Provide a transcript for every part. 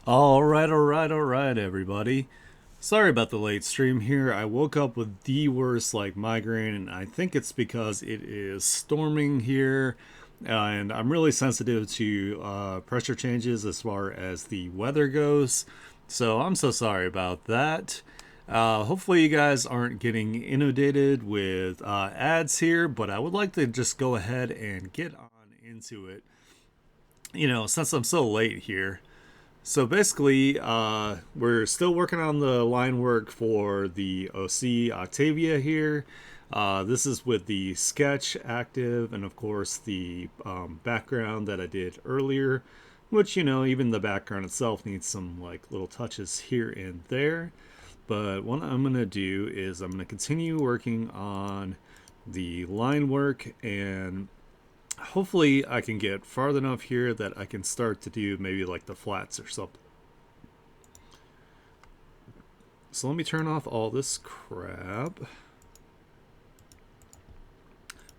All right, everybody. Sorry about the late stream here. I woke up with the worst migraine, and I think it's because it is storming here, and I'm really sensitive to pressure changes as far as the weather goes. So I'm so sorry about that. Hopefully, you guys aren't getting inundated with ads here, but I would like to just go ahead and get on into it. Since I'm so late here. So basically, we're still working on the line work for the OC Octavia here. This is with the sketch active and, of course, the background that I did earlier, which, even the background itself needs some little touches here and there. But what I'm going to do is I'm going to continue working on the line work, and hopefully I can get far enough here that I can start to do maybe the flats or something. So let me turn off all this crap.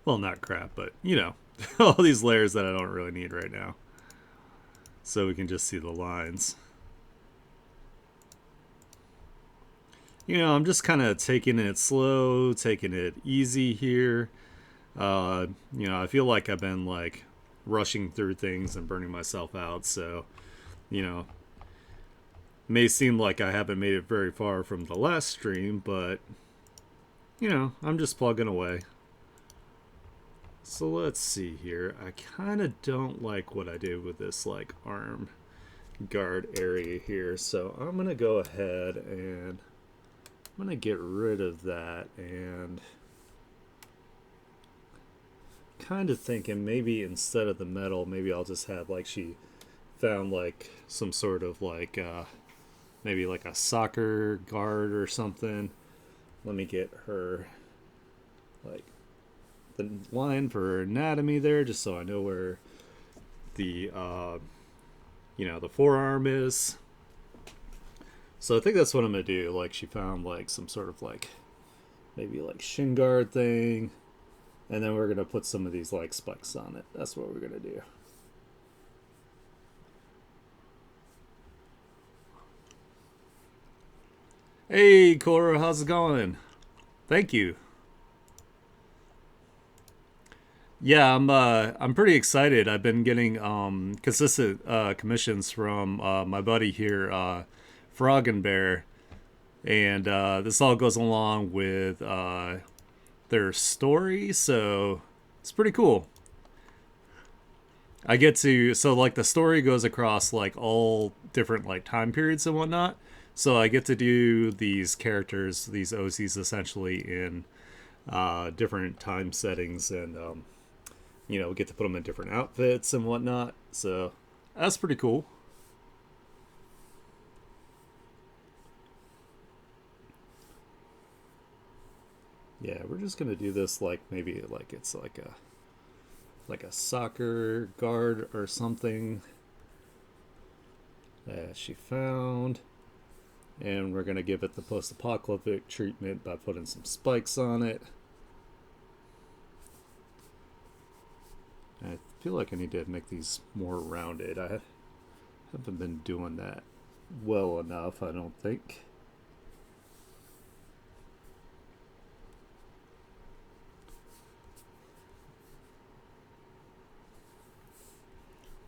Well, not crap, but all these layers that I don't really need right now. So we can just see the lines. I'm just kind of taking it slow, taking it easy here. I feel like I've been rushing through things and burning myself out. So, may seem like I haven't made it very far from the last stream, but I'm just plugging away. So let's see here. I kind of don't like what I did with this arm guard area here. So I'm going to go ahead and I'm going to get rid of that, and kind of thinking maybe instead of the metal, maybe I'll just have she found some sort of maybe a soccer guard or something. Let me get her the line for her anatomy there, just so I know where the the forearm is. So I think that's what I'm gonna do. She found some sort of maybe shin guard thing, and then we're gonna put some of these spikes on it. That's what we're gonna do. Hey Cora, how's it going? Thank you. Yeah, I'm pretty excited. I've been getting consistent commissions from my buddy here, Frog and Bear, and this all goes along with their story, so it's pretty cool. I get to the story goes across all different time periods and whatnot. So I get to do these characters, these OCs, essentially in different time settings, and we get to put them in different outfits and whatnot. So that's pretty cool. Yeah, we're just gonna do this maybe it's a soccer guard or something that she found. And we're going to give it the post-apocalyptic treatment by putting some spikes on it. I feel like I need to make these more rounded. I haven't been doing that well enough, I don't think.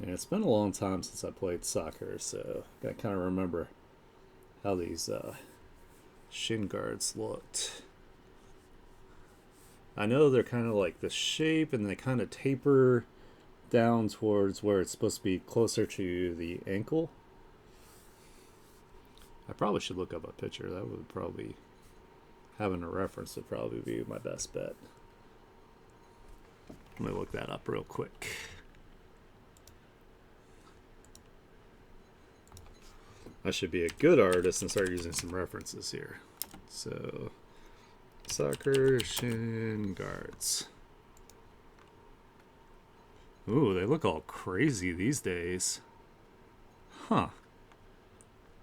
And it's been a long time since I played soccer, so I kind of remember how these shin guards looked. I know they're kind of the shape, and they kind of taper down towards where it's supposed to be closer to the ankle. I probably should look up a picture. That would probably, having a reference would probably be my best bet. Let me look that up real quick. I should be a good artist and start using some references here. So, soccer shin guards. Ooh, they look all crazy these days. Huh.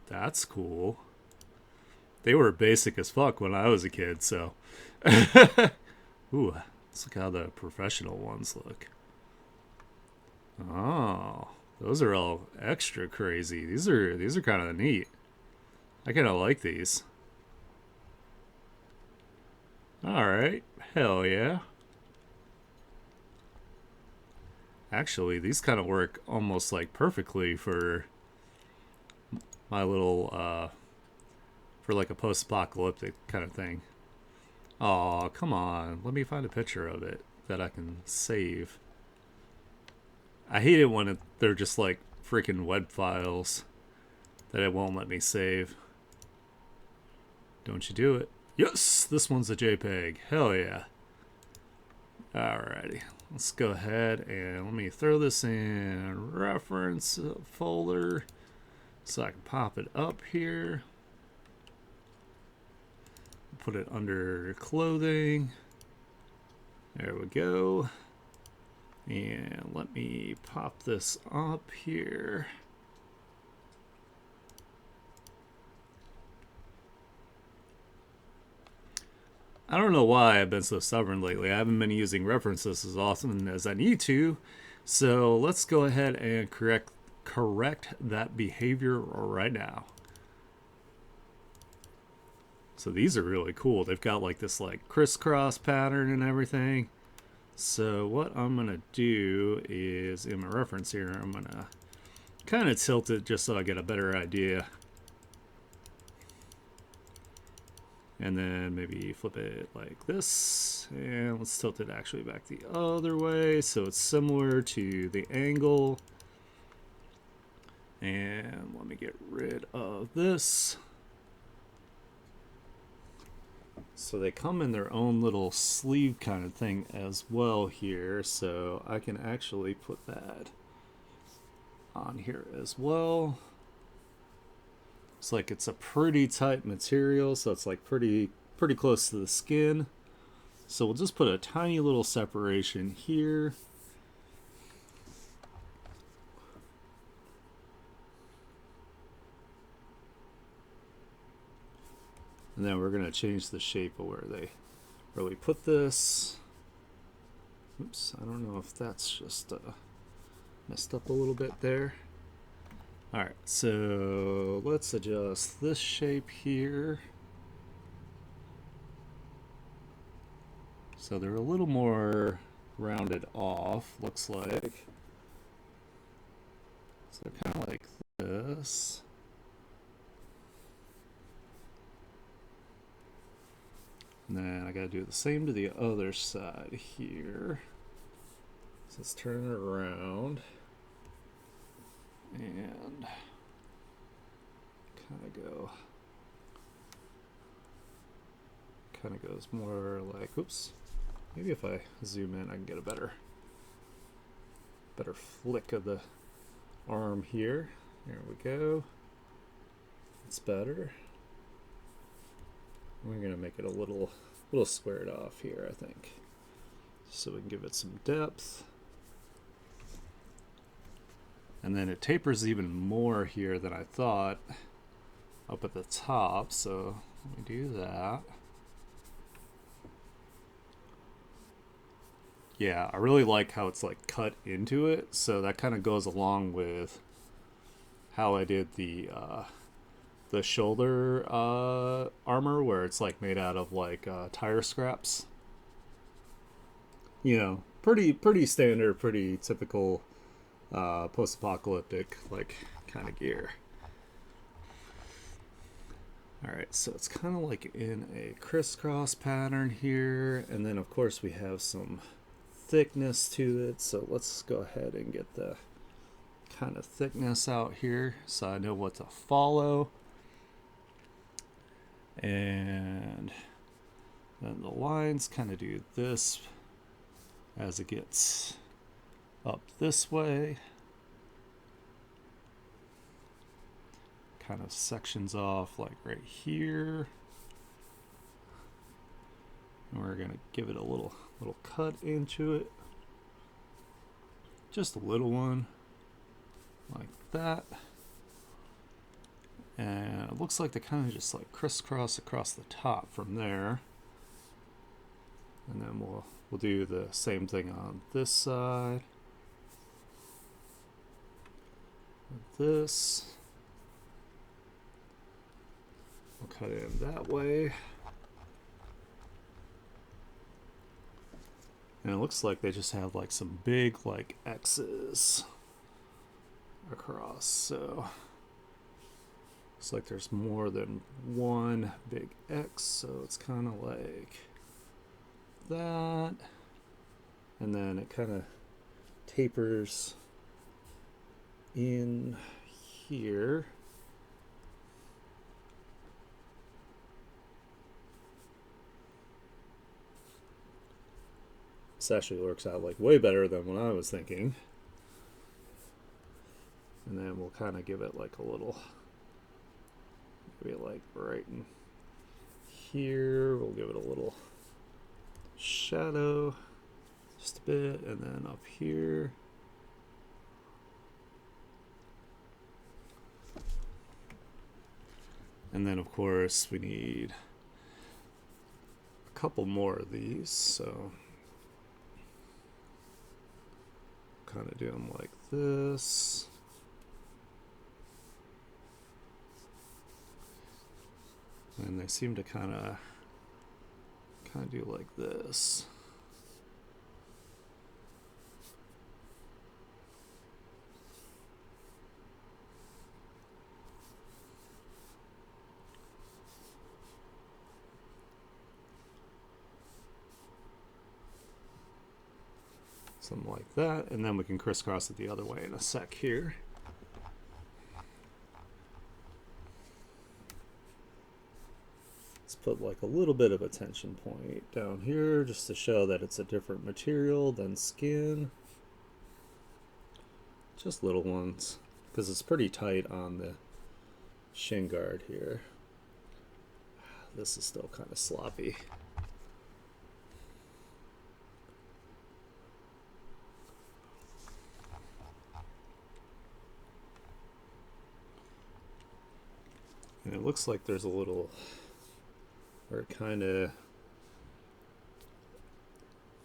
That's cool. They were basic as fuck when I was a kid, so. Ooh, let's look how the professional ones look. Oh, Those are all extra crazy. These are kind of neat. I kind of like these. All right. Hell yeah. Actually, these kind of work almost like perfectly for my little for like a post-apocalyptic kind of thing. Oh, come on. Let me find a picture of it that I can save. I hate it when they're just like freaking web files that it won't let me save. Don't you do it. Yes, this one's a JPEG. Hell yeah. Alrighty. Let's go ahead and let me throw this in reference folder so I can pop it up here. Put it under clothing. There we go. And let me pop this up here. I don't know why I've been so stubborn lately. I haven't been using references as often as I need to. So let's go ahead and correct that behavior right now. So these are really cool. They've got like this like crisscross pattern and everything. So what I'm going to do is in my reference here, I'm going to kind of tilt it just so I get a better idea. And then maybe flip it like this. And let's tilt it actually back the other way so it's similar to the angle. And let me get rid of this. So they come in their own little sleeve kind of thing as well here. So I can actually put that on here as well. It's like it's a pretty tight material, so it's like pretty close to the skin. So we'll just put a tiny little separation here. And then we're going to change the shape of where we put this. Oops, I don't know if that's just messed up a little bit there. Alright, so let's adjust this shape here. So they're a little more rounded off, looks like. So kind of like this. And then I gotta do the same to the other side here. So let's turn it around. And kind of goes more like, oops, maybe if I zoom in I can get a better flick of the arm here. There we go. It's better. We're gonna make it a little squared off here, I think, so we can give it some depth. And then it tapers even more here than I thought up at the top, so let me do that. Yeah, I really like how it's like cut into it, so that kind of goes along with how I did the shoulder armor, where it's like made out of like tire scraps. You know, pretty standard, pretty typical post-apocalyptic like kind of gear. Alright, so it's kind of like in a crisscross pattern here, and then of course we have some thickness to it, so let's go ahead and get the kind of thickness out here so I know what to follow. And then the lines kind of do this as it gets up this way. Kind of sections off like right here. And we're going to give it a little cut into it. Just a little one like that. And it looks like they kind of just like crisscross across the top from there. And then we'll do the same thing on this side. this. We'll cut it in that way. And it looks like they just have like some big like X's across, so looks like there's more than one big X, so it's kind of like that, and then it kind of tapers in here. This actually works out like way better than what I was thinking. And then we'll kind of give it like a little, maybe like right in here, we'll give it a little shadow, just a bit, and then up here. And then of course we need a couple more of these, so kind of do them like this. And they seem to kind of do like this. Something like that, and then we can crisscross it the other way in a sec here. Let's put like a little bit of a tension point down here just to show that it's a different material than skin. Just little ones, because it's pretty tight on the shin guard here. This is still kind of sloppy. And it looks like there's a little, where it kind of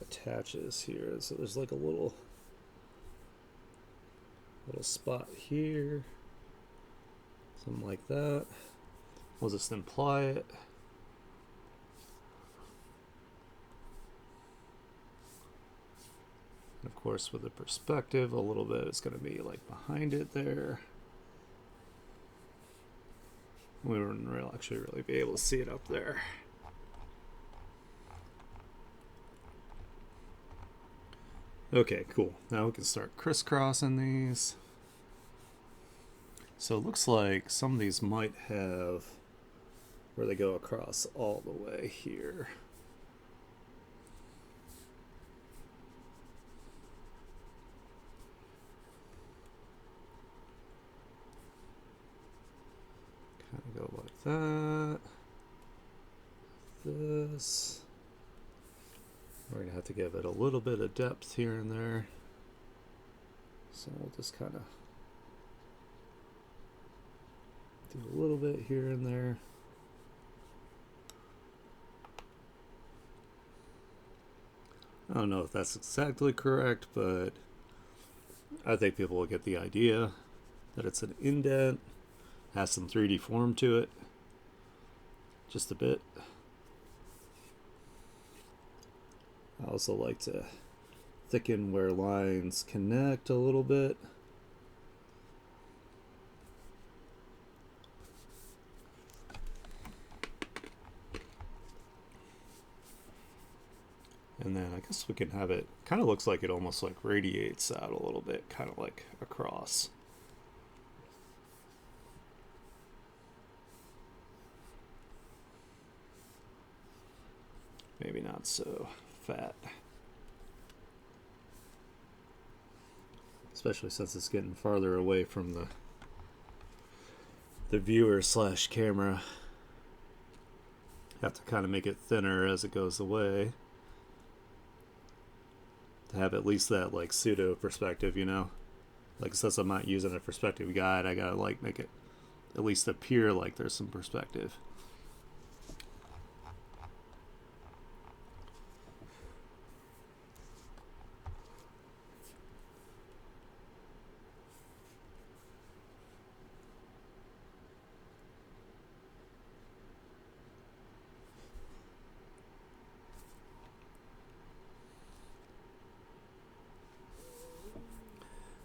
attaches here. So there's like a little spot here, something like that. We'll just imply it. And of course, with the perspective, a little bit is going to be like behind it there. We wouldn't actually really be able to see it up there. Okay, cool. Now we can start crisscrossing these. So it looks like some of these might have where they go across all the way here. Kind of go like that. This. We're going to have to give it a little bit of depth here and there. So we'll just kind of do a little bit here and there. I don't know if that's exactly correct, but I think people will get the idea that it's an indent, has some 3D form to it, just a bit. I also like to thicken where lines connect a little bit. And then I guess we can have it, kind of looks like it almost like radiates out a little bit, kind of like across. Maybe not so fat. Especially since it's getting farther away from the viewer slash camera. Have to kind of make it thinner as it goes away. To have at least that like pseudo perspective, you know? Like since I'm not using a perspective guide, I gotta like make it at least appear like there's some perspective.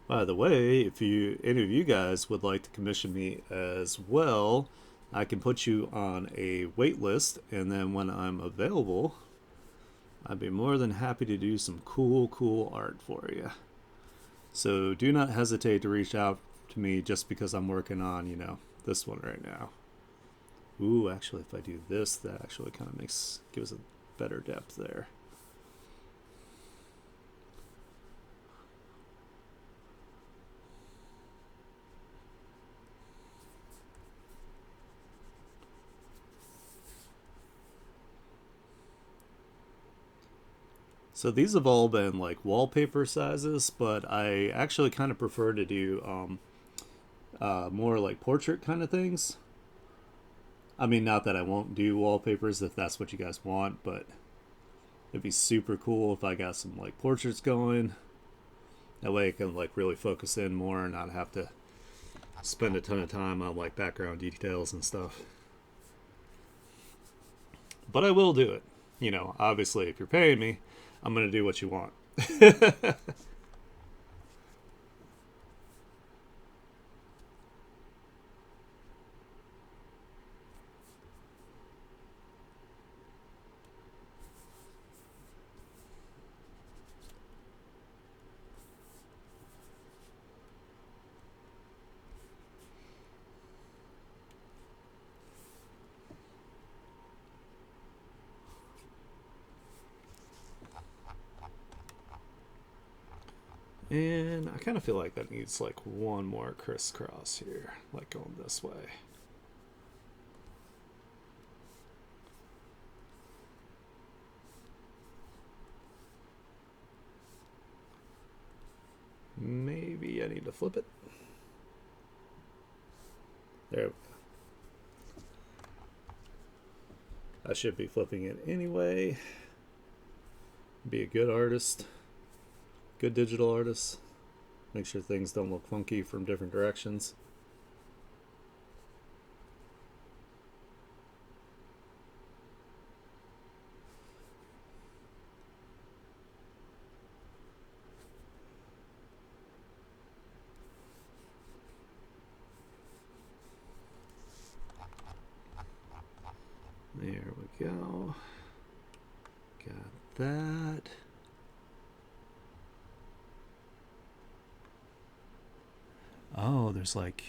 By the way, if any of you guys would like to commission me as well, I can put you on a wait list, and then when I'm available, I'd be more than happy to do some cool art for you. So do not hesitate to reach out to me just because I'm working on, this one right now. Ooh, actually, if I do this, that actually kind of gives a better depth there. So these have all been like wallpaper sizes, but I actually kind of prefer to do more like portrait kind of things. I mean, not that I won't do wallpapers if that's what you guys want, but it'd be super cool if I got some like portraits going. That way I can like really focus in more and not have to spend a ton of time on like background details and stuff. But I will do it. Obviously, if you're paying me, I'm going to do what you want. And I kind of feel like that needs like one more crisscross here, like going this way. Maybe I need to flip it. There. I should be flipping it anyway. Be a good artist. Good digital artist. Make sure things don't look funky from different directions. There we go. Got that. Oh, there's like...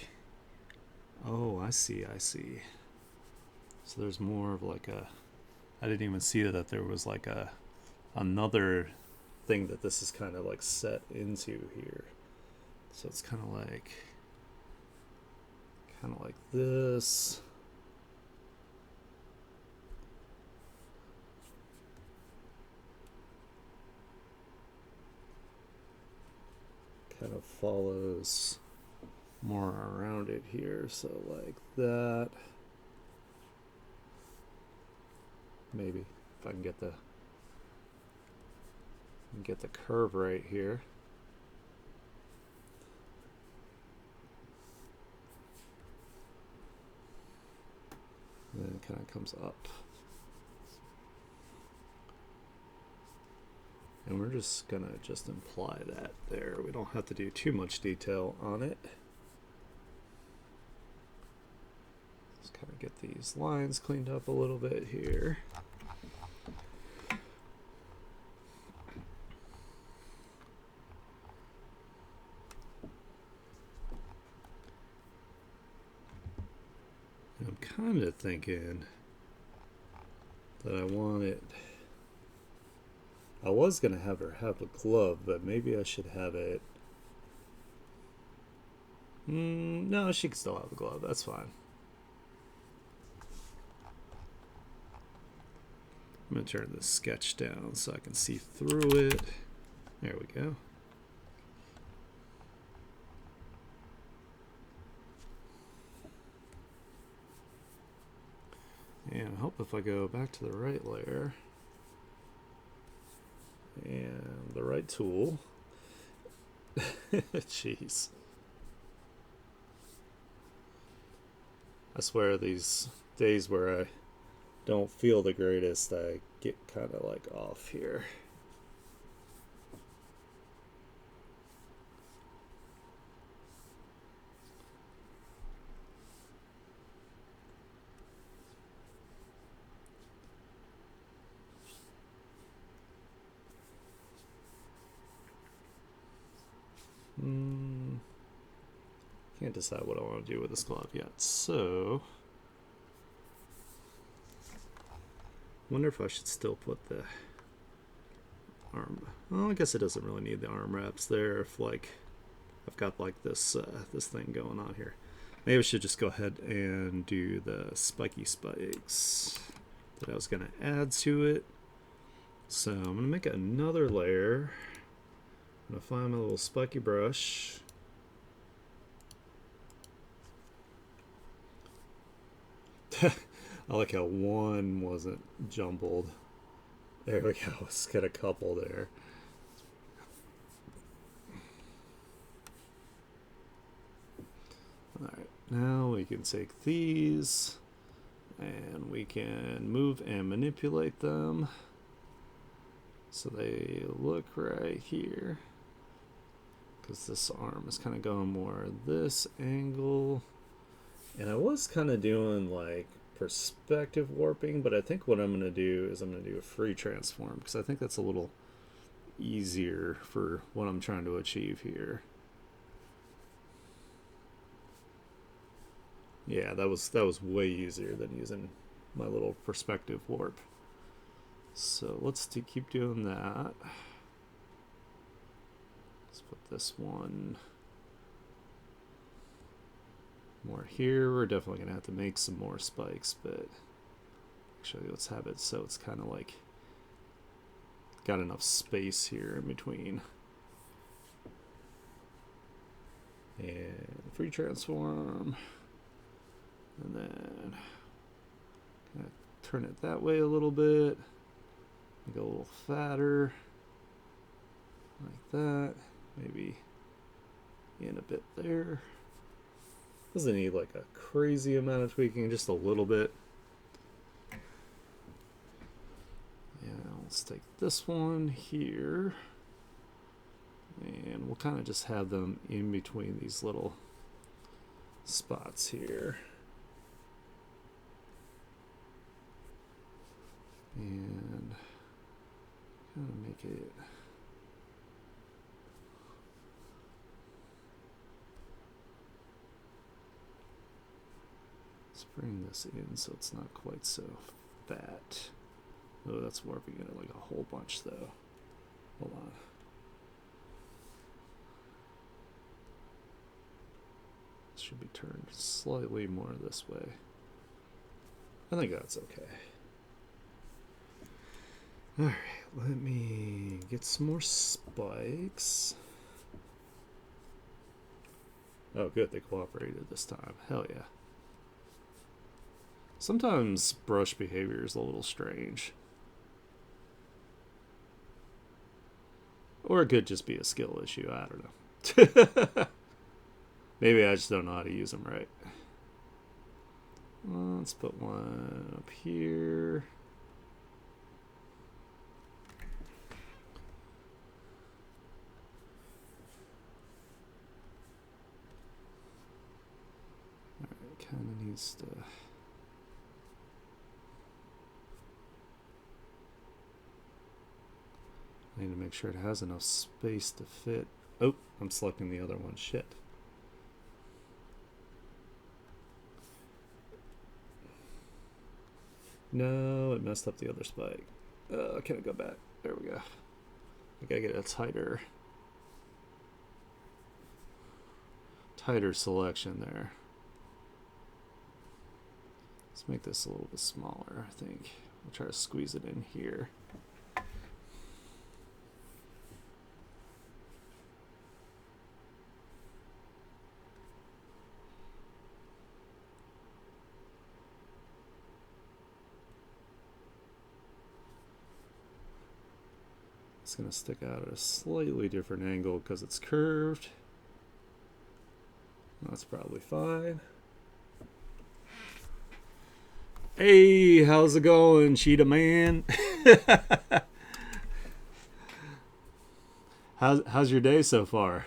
Oh, I see. So there's more of like a... I didn't even see that there was like another thing that this is kind of like set into here. So it's kind of like this. Kind of follows more around it here, so like that. Maybe if I can get the curve right here. And then it kind of comes up. And we're just gonna imply that there. We don't have to do too much detail on it. Just kind of get these lines cleaned up a little bit here. And I'm kind of thinking that I want it... I was going to have her have a glove, but maybe I should have it... no, she can still have a glove. That's fine. I'm going to turn the sketch down so I can see through it. There we go. And I hope if I go back to the right layer and the right tool. Jeez. I swear these days where I don't feel the greatest, I get kind of like off here. can't decide what I want to do with this glove yet. So, wonder if I should still put the arm. Well, I guess it doesn't really need the arm wraps there. If like I've got like this this thing going on here, maybe I should just go ahead and do the spiky spikes that I was gonna add to it. So I'm gonna make another layer. I'm gonna find my little spiky brush. I like how one wasn't jumbled. There we go. Let's get a couple there. Alright, now we can take these and we can move and manipulate them so they look right here. Because this arm is kind of going more this angle. And I was kind of doing like perspective warping, but I think what I'm going to do is I'm going to do a free transform because I think that's a little easier for what I'm trying to achieve here. Yeah, that was way easier than using my little perspective warp. So let's keep doing that. Let's put this one more here. We're definitely gonna have to make some more spikes, but actually let's have it so it's kind of like got enough space here in between. And free transform, and then turn it that way a little bit, make it a little fatter like that, maybe in a bit there. Doesn't need like a crazy amount of tweaking, just a little bit. Yeah, let's take this one here, and we'll kind of just have them in between these little spots here. And kind of make it bring this in so it's not quite so fat. Oh, that's warping it like a whole bunch though. Hold on. This should be turned slightly more this way. I think that's okay. Alright, let me get some more spikes. Oh good, they cooperated this time. Hell yeah. Sometimes brush behavior is a little strange. Or it could just be a skill issue, I don't know. Maybe I just don't know how to use them right. Let's put one up here. Alright, kind of needs to... I need to make sure it has enough space to fit. Oh, I'm selecting the other one. Shit. No, it messed up the other spike. Can I go back? There we go. I gotta get a tighter selection there. Let's make this a little bit smaller, I think. We'll try to squeeze it in here. It's going to stick out at a slightly different angle because it's curved. That's probably fine. Hey, how's it going, Cheetah Man? How's your day so far?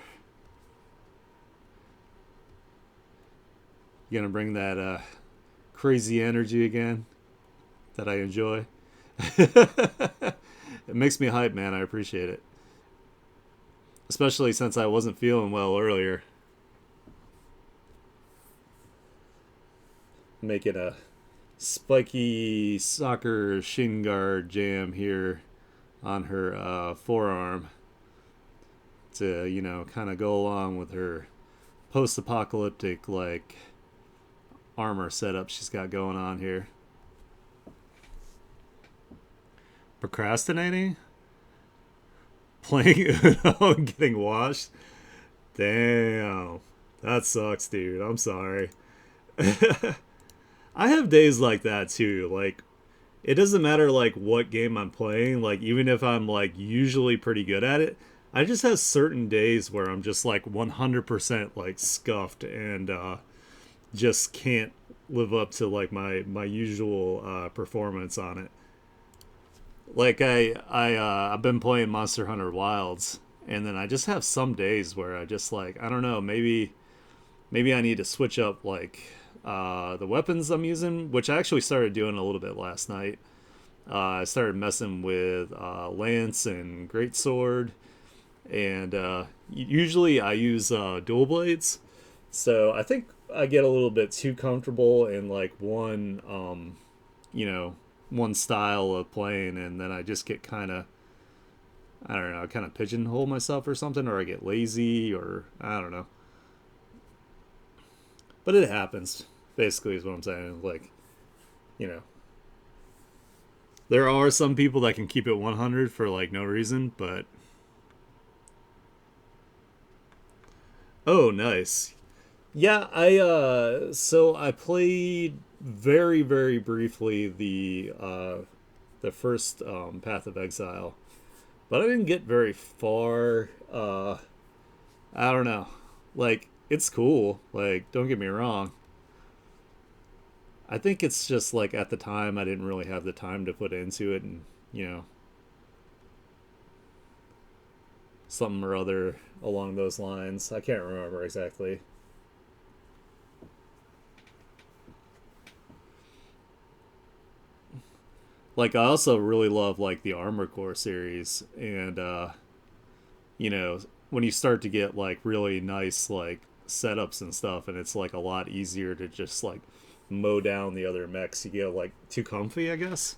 You gonna bring that crazy energy again that I enjoy? It makes me hype, man. I appreciate it. Especially since I wasn't feeling well earlier. Making a spiky soccer shin guard jam here on her forearm to, kind of go along with her post-apocalyptic like armor setup she's got going on here. Procrastinating, playing Uno, and getting washed. Damn, that sucks, dude. I'm sorry. I have days like that too. Like, it doesn't matter like what game I'm playing. Like, even if I'm like usually pretty good at it, I just have certain days where I'm just like 100% like scuffed and just can't live up to like my usual performance on it. Like I've been playing Monster Hunter Wilds, and then I just have some days where I just like, I don't know, maybe I need to switch up like the weapons I'm using, which I actually started doing a little bit last night. I started messing with lance and greatsword, and usually I use dual blades. So I think I get a little bit too comfortable in like you know, one style of playing, and then I just get kind of, I don't know, kind of pigeonhole myself or something, or I get lazy, or I don't know. But it happens. Basically, is what I'm saying. Like, you know, there are some people that can keep it 100 for like no reason, but oh, nice. Yeah, I so I played very briefly the first Path of Exile, but I didn't get very far. I don't know. Like, it's cool. Like, don't get me wrong. I think it's just like at the time I didn't really have the time to put into it, and you know, something or other along those lines. I can't remember exactly. Like, I also really love like the Armor Core series, and you know, when you start to get like really nice like setups and stuff, and it's like a lot easier to just like mow down the other mechs, you get like too comfy, I guess.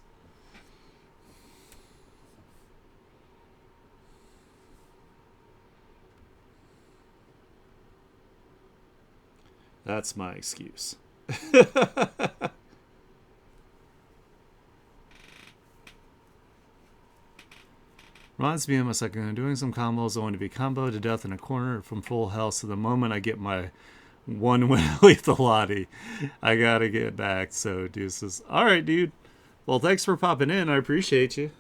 That's my excuse. Reminds me of my second doing some combos. I want to be comboed to death in a corner from full health. So the moment I get my one win lethality, I gotta get back. So deuces. All right, dude. Well, thanks for popping in. I appreciate you.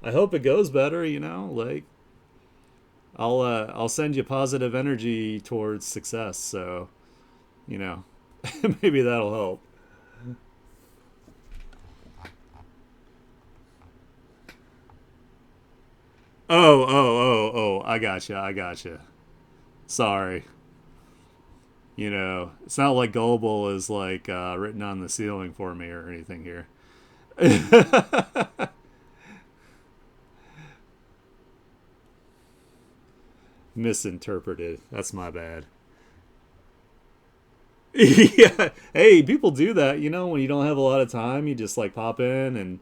I hope it goes better. You know, like I'll send you positive energy towards success. So you know, maybe that'll help. Oh! I gotcha. I gotcha. Sorry. You know, it's not like gullible is like written on the ceiling for me or anything here. Misinterpreted. That's my bad. Yeah. Hey, people do that. You know, when you don't have a lot of time, you just like pop in and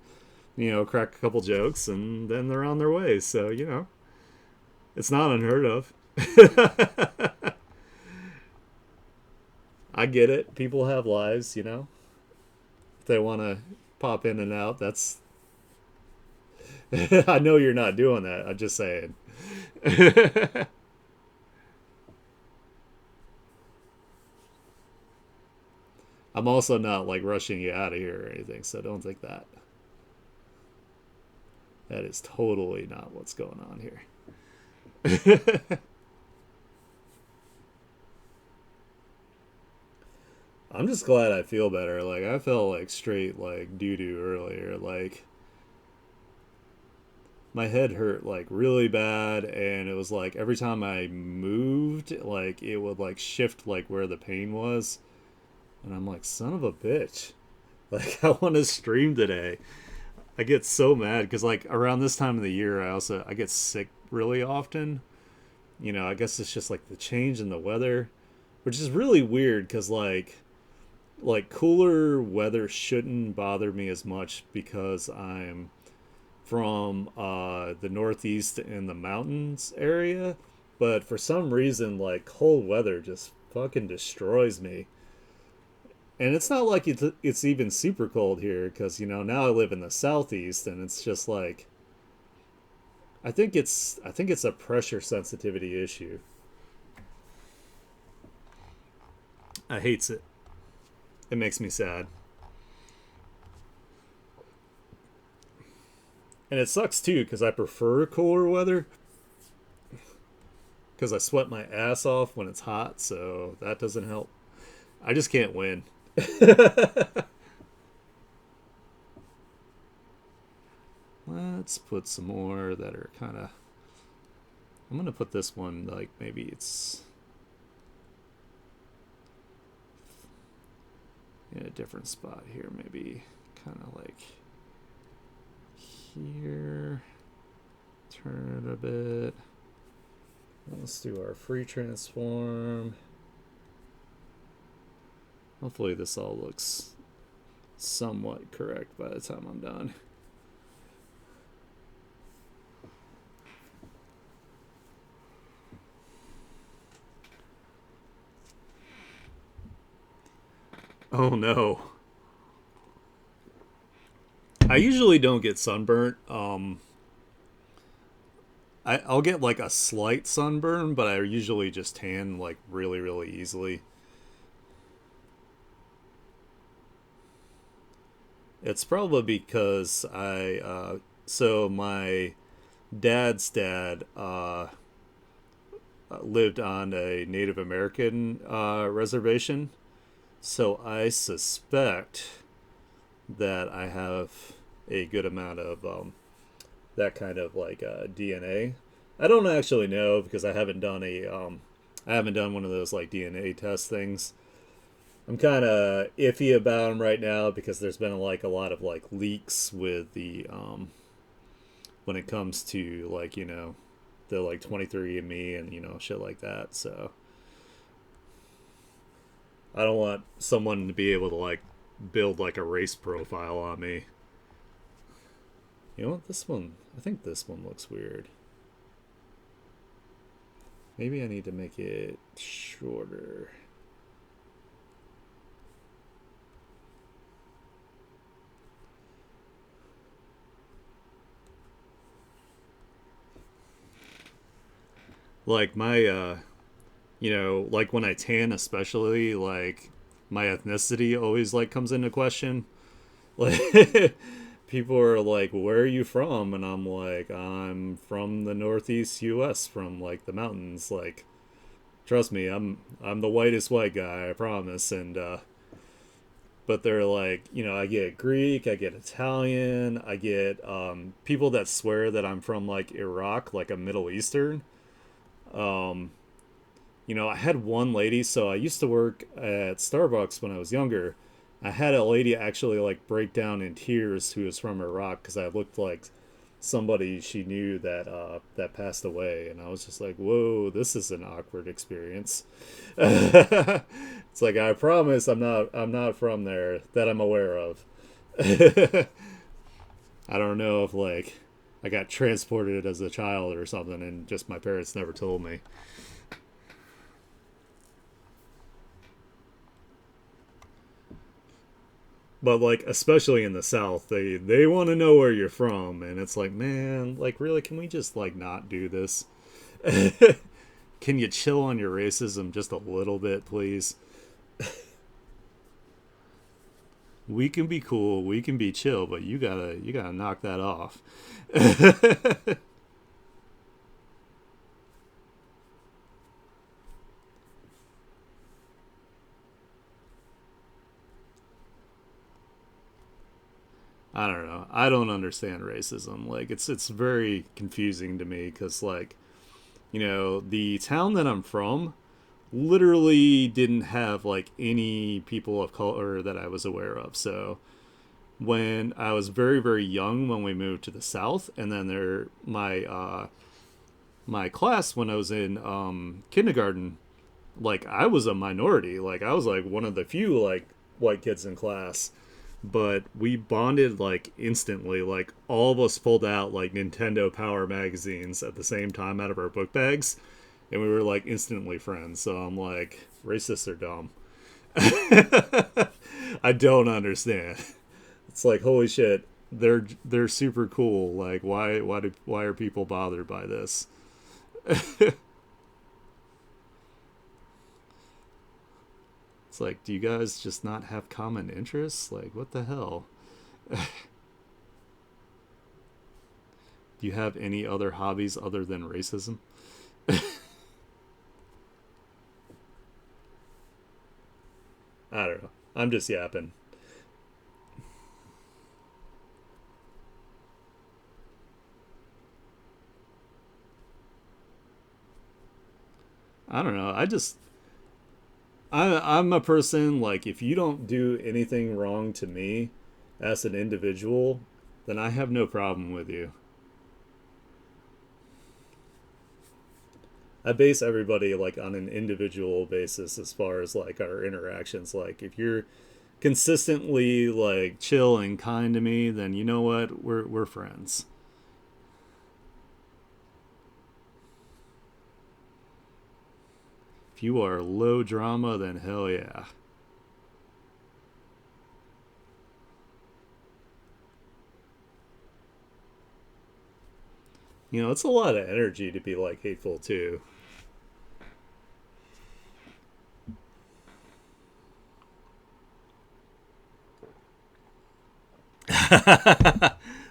crack a couple jokes, and then they're on their way. So it's not unheard of. I get it. People have lives. If they want to pop in and out, that's. I know you're not doing that. I'm just saying. I'm also not like rushing you out of here or anything, so don't think that. That is totally not what's going on here. I'm just glad I feel better. Like, I felt like straight like doo doo earlier. Like, my head hurt like really bad, and it was like every time I moved, like it would like shift like where the pain was, and I'm like, son of a bitch. Like, I want to stream today. I get so mad because like around this time of the year, I get sick really often. I guess it's just like the change in the weather. which is really weird because like cooler weather shouldn't bother me as much because I'm from the northeast in the mountains area, but for some reason, like cold weather just fucking destroys me. And it's not like it's even super cold here because now I live in the southeast, and it's just like I think it's a pressure sensitivity issue. I hates it. It makes me sad, and it sucks too because I prefer cooler weather because I sweat my ass off when it's hot, so that doesn't help. I just can't win. Let's put some more that are kind of. I'm gonna put this one like maybe it's in a different spot here. Maybe kind of like here. Turn it a bit. Let's do our free transform. Hopefully this all looks somewhat correct by the time I'm done. Oh no. I usually don't get sunburnt. I'll get like a slight sunburn, but I usually just tan like really, really easily. It's probably because so my dad's dad lived on a Native American reservation, so I suspect that I have a good amount of that kind of like DNA. I don't actually know because I haven't done one of those like DNA test things. I'm kind of iffy about them right now because there's been like a lot of like leaks with the when it comes to like the like 23andMe and shit like that. So I don't want someone to be able to like build like a race profile on me. You know what? This one, I think this one looks weird. Maybe I need to make it shorter. Like my like when I tan especially, like my ethnicity always like comes into question. Like people are like, "Where are you from?" And I'm like, "I'm from the Northeast US, from like the mountains." Like, trust me, I'm the whitest white guy, I promise. And but they're like, I get Greek, I get Italian, I get people that swear that I'm from like Iraq, like a Middle Eastern. Um, I had one lady, so I used to work at Starbucks when I was younger. I had a lady actually like break down in tears who was from Iraq because I looked like somebody she knew that passed away, and I was just like, "Whoa, this is an awkward experience." It's like I promise I'm not from there that I'm aware of. I don't know if like I got transported as a child or something, and just my parents never told me. But like especially in the South, they want to know where you're from, and it's like, man, like really, can we just like not do this? Can you chill on your racism just a little bit, please? We can be cool, we can be chill, but you gotta knock that off. I don't know. I don't understand racism. Like it's very confusing to me because like the town that I'm from literally didn't have like any people of color that I was aware of. So when I was very very young when we moved to the south, and then my class when I was in kindergarten, like I was a minority. Like I was like one of the few like white kids in class, but we bonded like instantly. Like all of us pulled out like Nintendo Power magazines at the same time out of our book bags, and we were like instantly friends. So I'm like, racists are dumb. I don't understand. It's like holy shit, they're super cool. Like why are people bothered by this? It's like, do you guys just not have common interests? Like what the hell? Do you have any other hobbies other than racism? I don't know. I'm just yapping. I don't know. I'm a person like if you don't do anything wrong to me as an individual, then I have no problem with you. I base everybody like on an individual basis as far as like our interactions. Like if you're consistently like chill and kind to me, then you know what? We're friends. If you are low drama, then hell yeah. You know, it's a lot of energy to be like hateful too.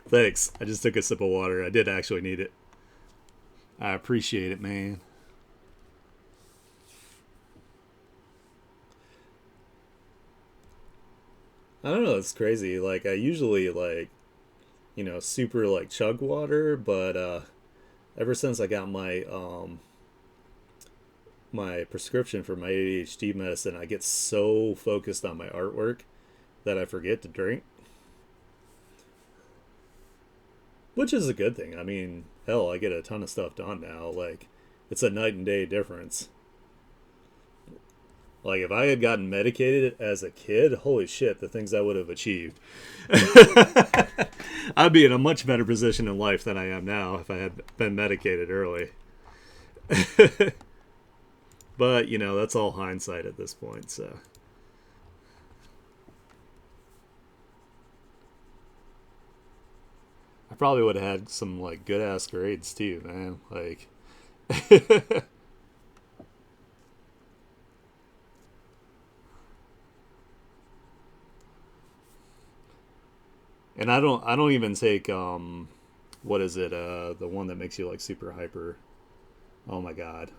Thanks. I just took a sip of water. I did actually need it. I appreciate it, man. I don't know, it's crazy. Like I usually like, super like chug water, but ever since I got my prescription for my ADHD medicine, I get so focused on my artwork that I forget to drink, which is a good thing. I mean, hell, I get a ton of stuff done now. Like it's a night and day difference. Like if I had gotten medicated as a kid, holy shit, the things I would have achieved. I'd be in a much better position in life than I am now if I had been medicated early. But, that's all hindsight at this point, so I probably would have had some like good ass grades too, man. Like and I don't even take what is it? The one that makes you like super hyper. Oh my god.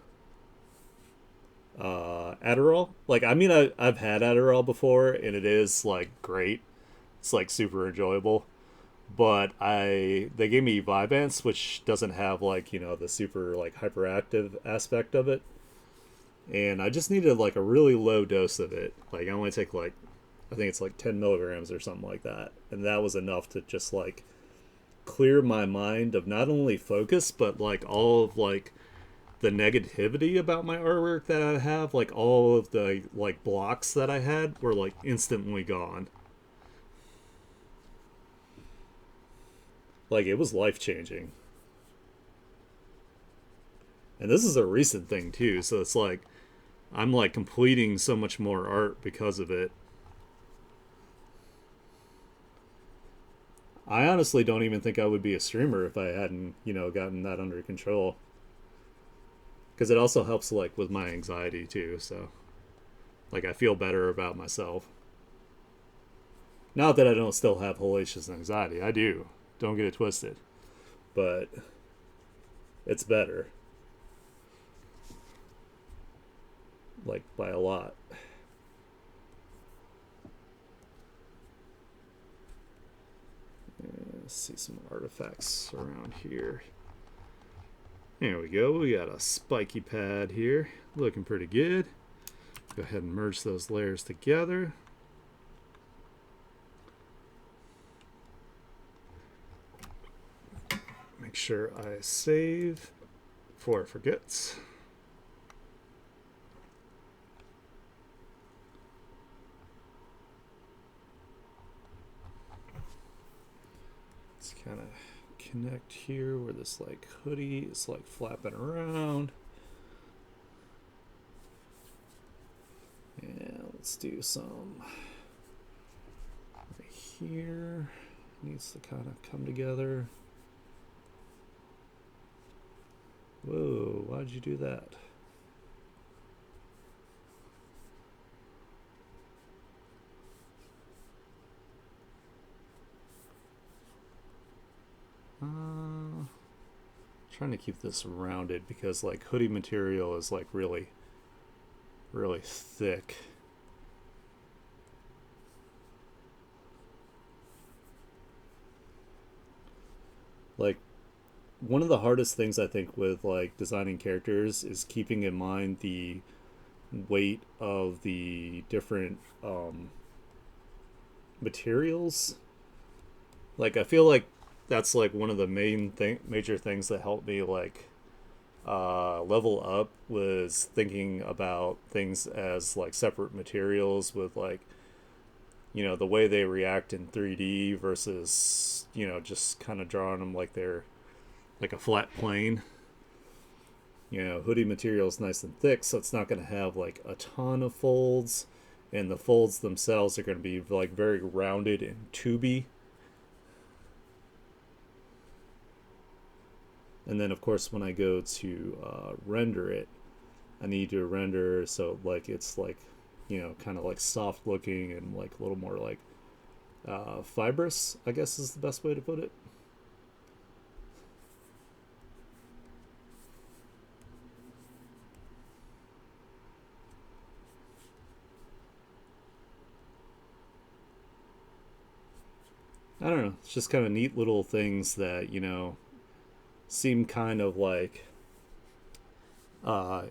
Adderall. Like I mean I've had Adderall before and it is like great. It's like super enjoyable. But they gave me Vyvanse, which doesn't have like the super like hyperactive aspect of it, and I just needed like a really low dose of it. Like I only take like I think it's like 10 milligrams or something like that, and that was enough to just like clear my mind of not only focus but like all of like the negativity about my artwork that I have, like all of the like blocks that I had were like instantly gone. Like it was life changing. And this is a recent thing too, so it's like I'm like completing so much more art because of it. I honestly don't even think I would be a streamer if I hadn't, gotten that under control. Because it also helps like with my anxiety too. So like I feel better about myself. Not that I don't still have hellacious anxiety. I do. Don't get it twisted. But it's better, like by a lot. Let's see some artifacts around here. There we go. We got a spiky pad here. Looking pretty good. Go ahead and merge those layers together. Make sure I save before it forgets. Let's kind of connect here where this like hoodie is like flapping around. Yeah, let's do some right here. Needs to kind of come together. Whoa, why'd you do that? Trying to keep this rounded because like hoodie material is like really thick. Like one of the hardest things I think with like designing characters is keeping in mind the weight of the different materials. Like I feel like that's like one of the major things that helped me like level up was thinking about things as like separate materials with like the way they react in 3D versus just kind of drawing them like they're like a flat plane. Hoodie material is nice and thick, so it's not going to have like a ton of folds, and the folds themselves are going to be like very rounded and tubey. And then of course when I go to render it, I need to render so like it's like kind of like soft looking and like a little more like fibrous, I guess is the best way to put it. I don't know. It's just kind of neat little things that seem kind of like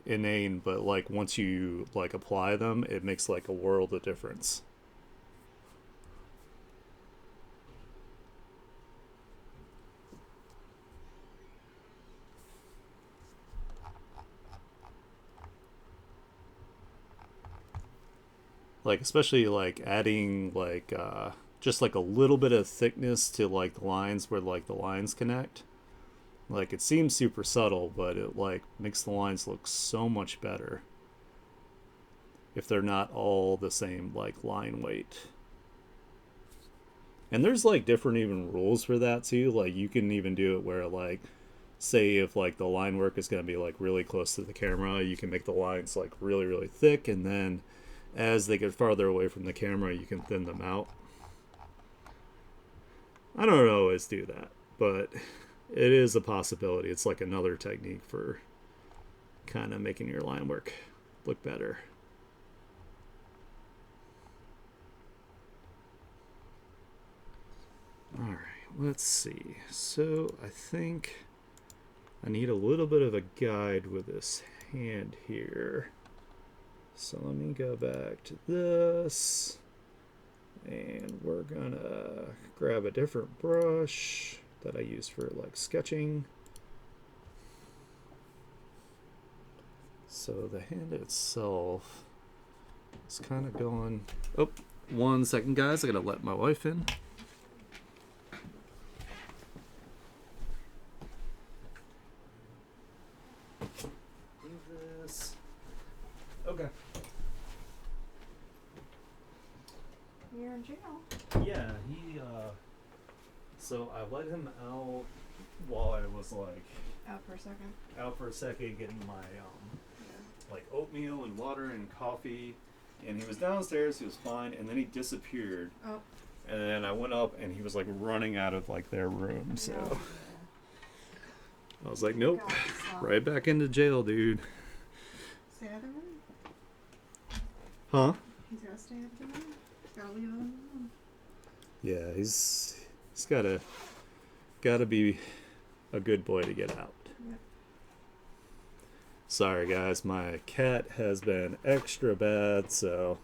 inane, but like once you like apply them, it makes like a world of difference. Like especially like adding like just like a little bit of thickness to like the lines where like the lines connect. Like it seems super subtle, but it like makes the lines look so much better if they're not all the same like line weight. And there's like different even rules for that too. Like you can even do it where like say if like the line work is going to be like really close to the camera, you can make the lines like really thick, and then as they get farther away from the camera you can thin them out. I don't always do that, but it is a possibility. It's like another technique for kind of making your line work look better. All right, let's see. So I think I need a little bit of a guide with this hand here. So let me go back to this, and we're gonna grab a different brush that I use for like sketching. So the hand itself is kind of going. Oh, 1 second, guys. I gotta let my wife in. Do this. Okay. You're in jail. Yeah, he. So I let him out while I was like Out for a second. out for a second getting my like oatmeal and water and coffee, and he was downstairs. He was fine, and then he disappeared. Oh. And then I went up, and he was like running out of like their room. So No. I was like, nope, God, right back into jail, dude. Stay out of the room. Huh? He's gotta stay out of the room. He's gotta leave him alone. Yeah, he's gotta be a good boy to get out. Yep. Sorry guys, my cat has been extra bad, so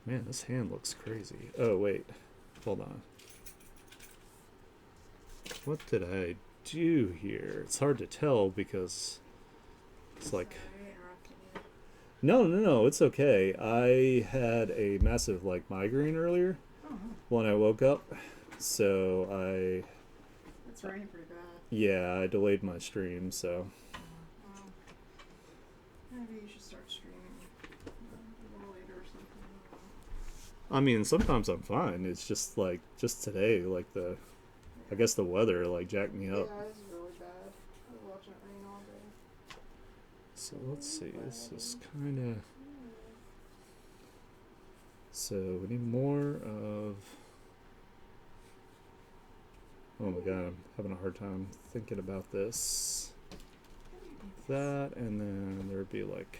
man, this hand looks crazy. Oh wait, hold on. What did I do here? It's hard to tell because it's like Sorry, I interrupted you. no, it's okay. I had a massive like migraine earlier. Oh, when I woke up. So it's raining pretty bad. I delayed my stream. So Wow. Maybe you should start streaming a little later or something. I don't know. I mean, sometimes I'm fine. It's just like just today, like I guess the weather like jacked me up. Yeah, it's really bad. I was watching it rain all day. So let's see. This is kind of. So we need more of. Oh my god, I'm having a hard time thinking about this. That, and then there'd be like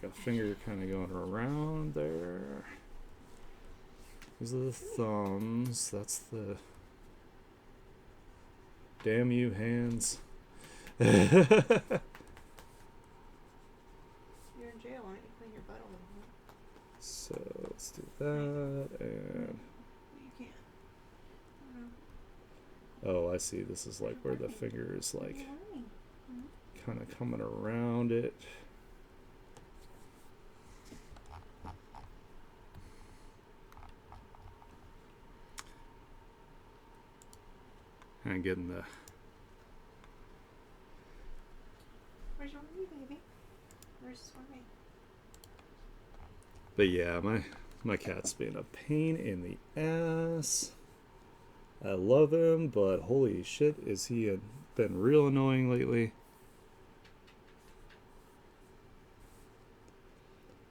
a finger kind of going around there. These are the thumbs. That's the. Damn you, hands. You're in jail. Why don't you clean your butt a little bit? So let's do that, and You can't. oh, I see. This is like where the finger is like kind of coming around it. And getting the. Where's your mommy, baby? Where's mommy? But yeah, my cat's being a pain in the ass. I love him, but holy shit, is he been real annoying lately.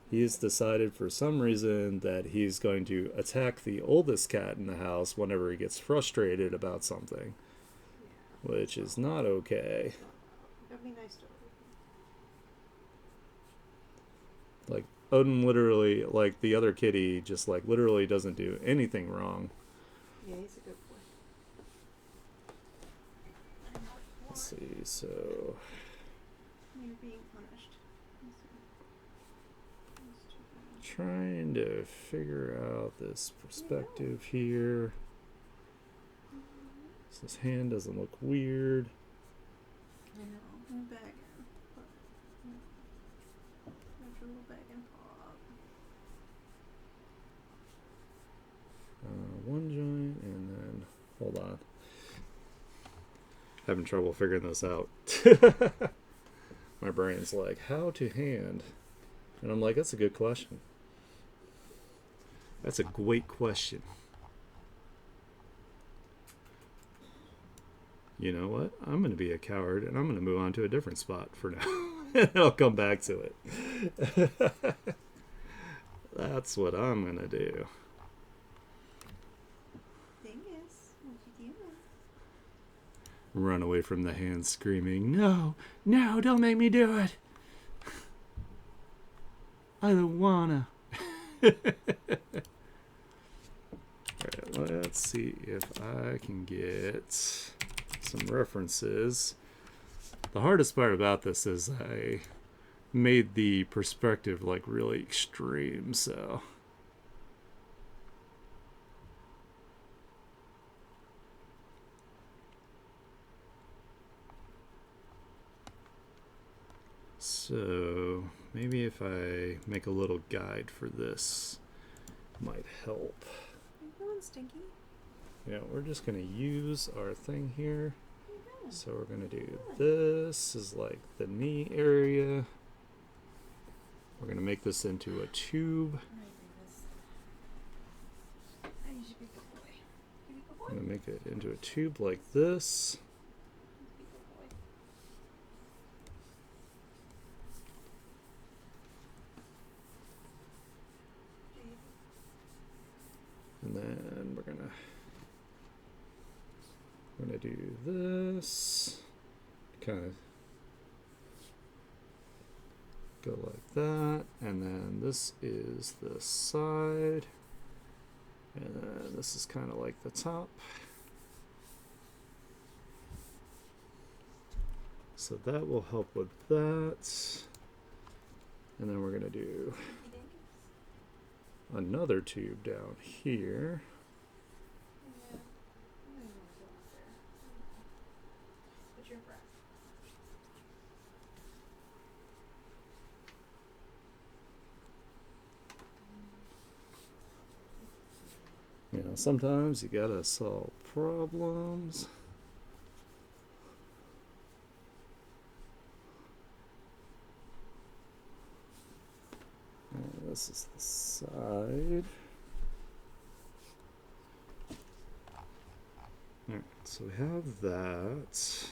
He's decided for some reason that he's going to attack the oldest cat in the house whenever he gets frustrated about something, which is not okay. That'd be nice to. Like, Odin literally, like the other kitty, just like literally doesn't do anything wrong. Yeah, he's a good boy. Let's see, so You're being punished. trying to figure out this perspective here. So this hand doesn't look weird. I know. I'm bagging. After a little bag and pop. One joint, and then hold on. Having trouble figuring this out. My brain's like, how to hand? And I'm like, that's a good question. That's a great question. You know what? I'm going to be a coward and I'm going to move on to a different spot for now. I'll come back to it. That's what I'm going to do. Thing is, what you doing? Run away from the hand screaming, no, no, don't make me do it. I don't wanna. Alright, let's see if I can get some references. The hardest part about this is I made the perspective like really extreme, so. So maybe if I make a little guide for this, might help. You're going stinky. Yeah, we're just gonna use our thing here. So we're gonna do this is like the knee area. We're gonna make this into a tube. You should be a good boy. You be a good boy. I'm gonna make it into a tube like this. Be a good boy. And then we're gonna do this. Kind of go like that. And then this is the side. And then this is kind of like the top. So that will help with that. And then we're going to do another tube down here. Put your breath. You know, sometimes you gotta solve problems. And this is the side. Alright, so we have that.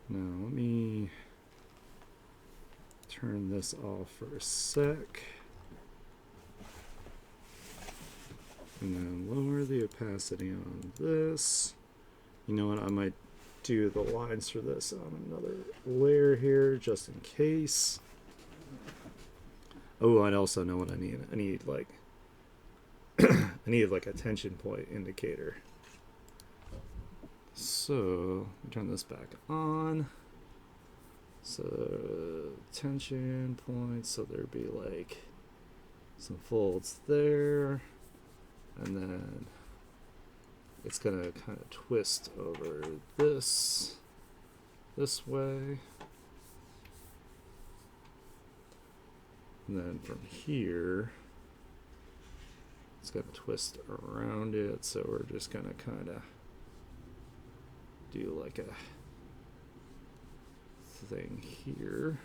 Now let me turn this off for a sec. And then lower the opacity on this. You know what, I might do the lines for this on another layer here just in case. Oh, I also know what I need. I need like I need like a tension point indicator. So turn this back on. So tension points, so there'd be like some folds there, and then it's gonna kind of twist over this way, and then from here it's gonna twist around it, so we're just gonna kind of do like a thing here.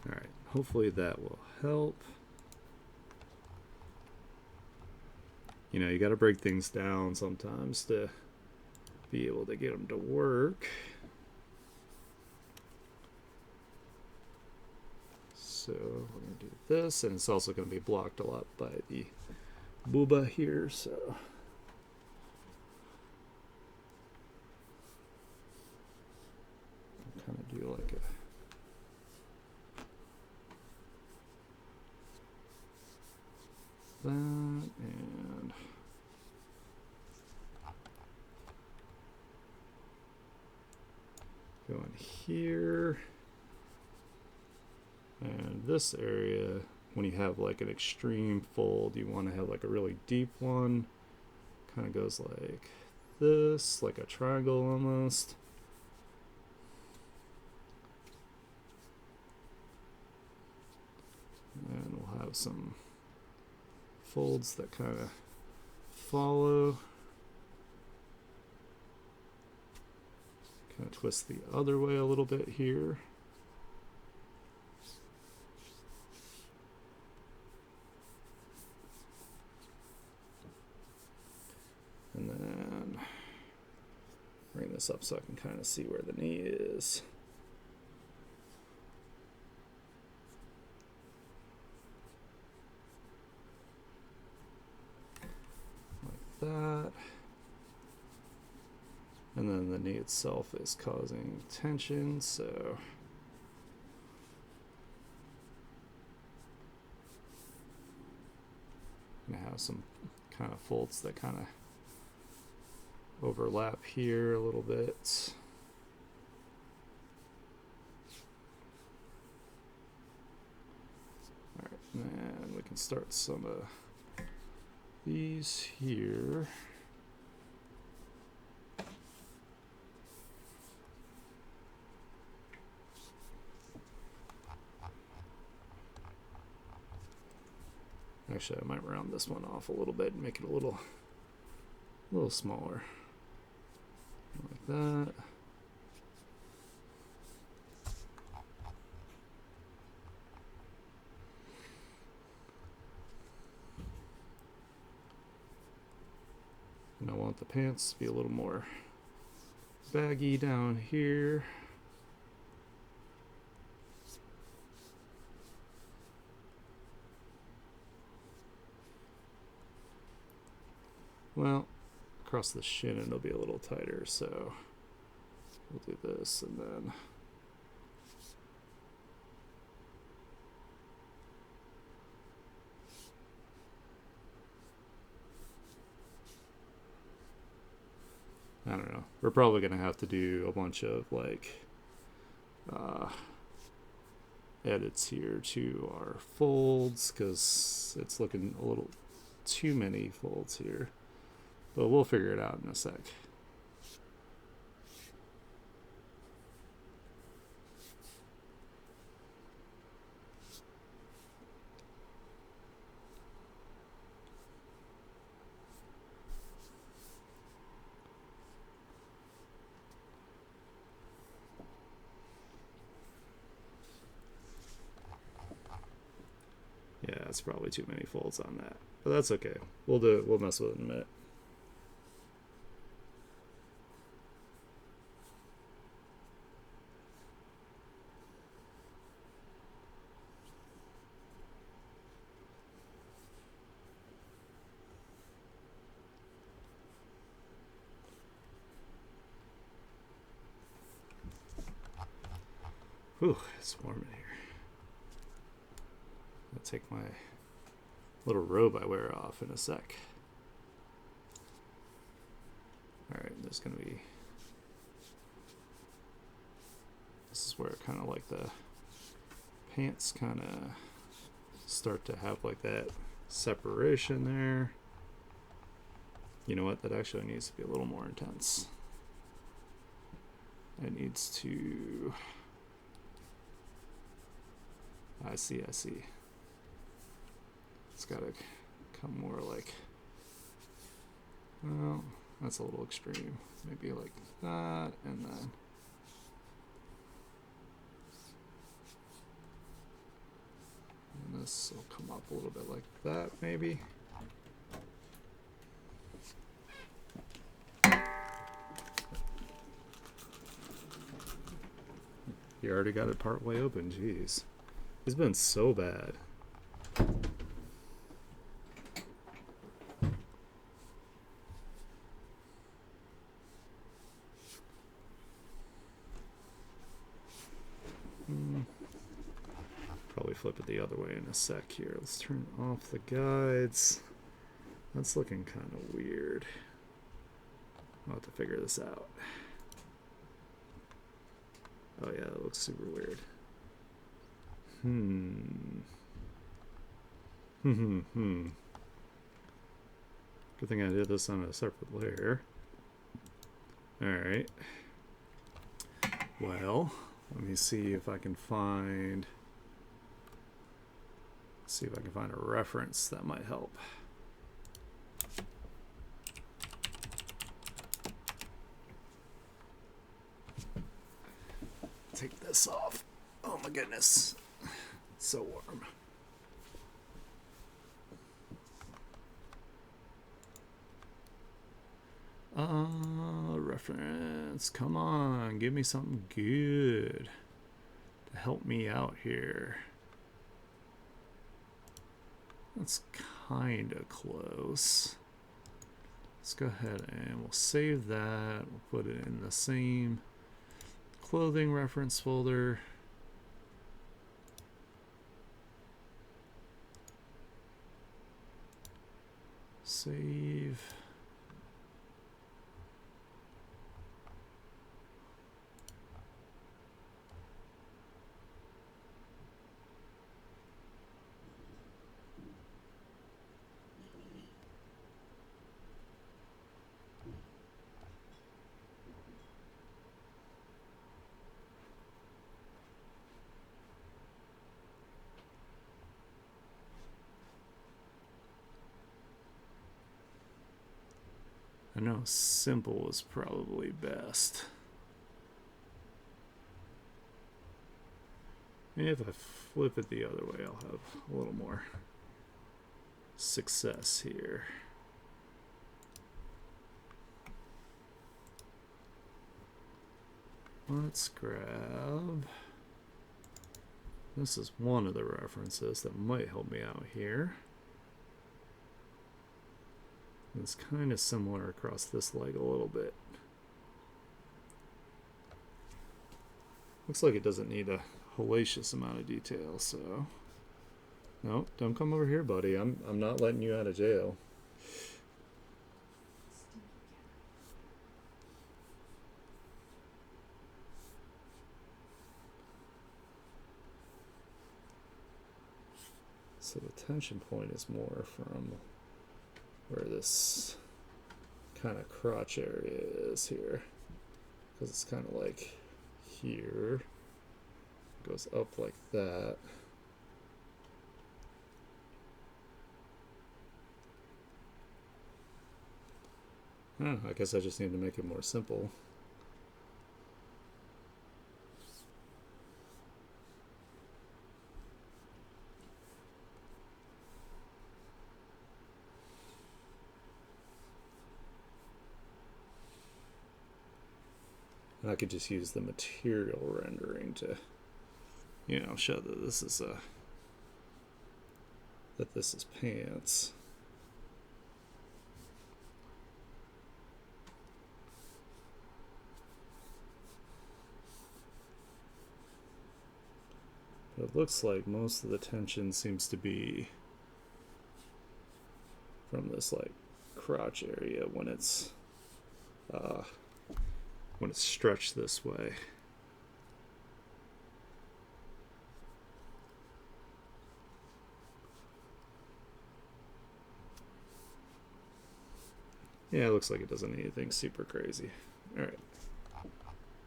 Alright, hopefully that will help. You know, you got to break things down sometimes to be able to get them to work. So we're going to do this, and it's also going to be blocked a lot by the booba here, so kind of do like a that, and go in here, and this area, when you have like an extreme fold, you want to have like a really deep one, kind of goes like this, like a triangle almost. And we'll have some folds that kind of follow. Kind of twist the other way a little bit here. And then bring this up so I can kind of see where the knee is. That, and then the knee itself is causing tension, so I'm gonna have some kind of folds that kind of overlap here a little bit. All right, and we can start some these here. Actually, I might round this one off a little bit and make it a little smaller, like that. And I want the pants to be a little more baggy down here. Well, across the shin it'll be a little tighter, so we'll do this, and then I don't know. We're probably gonna have to do a bunch of like edits here to our folds because it's looking a little too many folds here, but we'll figure it out in a sec. That's probably too many folds on that, but that's okay. We'll do it. We'll mess with it in a minute. Whew, it's warm in here. I'll take my little robe I wear off in a sec. Alright, there's gonna be... This is where kind of like the pants kind of start to have like that separation there. You know what? That actually needs to be a little more intense. It needs to... I see. It's gotta come more like... Well, that's a little extreme. Maybe like that, and then... And this will come up a little bit like that, maybe. You already got it part way open, jeez. It's been so bad. Probably flip it the other way in a sec here. Let's turn off the guides. That's looking kind of weird. I'll have to figure this out. Oh yeah, that looks super weird. Good thing I did this on a separate layer. Alright. Well, let me see if I can find... See if I can find a reference that might help. Take this off. Oh my goodness. It's so warm. Reference. Come on, give me something good to help me out here. That's kind of close. Let's go ahead and we'll save that. We'll put it in the same clothing reference folder. Save. I know simple is probably best. Maybe if I flip it the other way, I'll have a little more success here. Let's grab... This is one of the references that might help me out here. It's kind of similar across this leg a little bit. Looks like it doesn't need a hellacious amount of detail, so... No, don't come over here, buddy. I'm not letting you out of jail. So the tension point is more from where this kind of crotch area is here, because it's kind of like here, goes up like that. I guess I just need to make it more simple. And I could just use the material rendering to, you know, show that this is pants. But it looks like most of the tension seems to be from this like crotch area when it's stretched this way. Yeah, it looks like it doesn't need anything super crazy. Alright.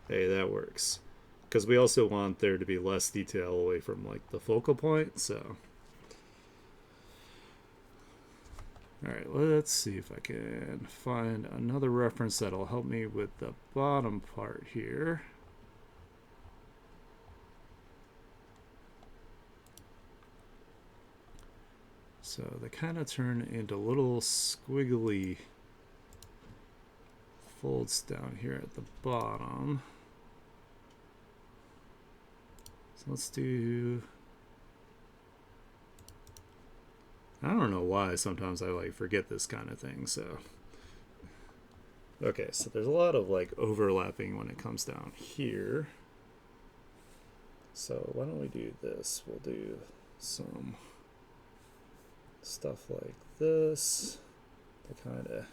Hey, that works. Because we also want there to be less detail away from like the focal point, so. Alright, let's see if I can find another reference that'll help me with the bottom part here. So they kind of turn into little squiggly folds down here at the bottom. So let's do, I don't know why sometimes I like forget this kind of thing, so. Okay, so there's a lot of like overlapping when it comes down here. So why don't we do this? We'll do some stuff like this to kind of that,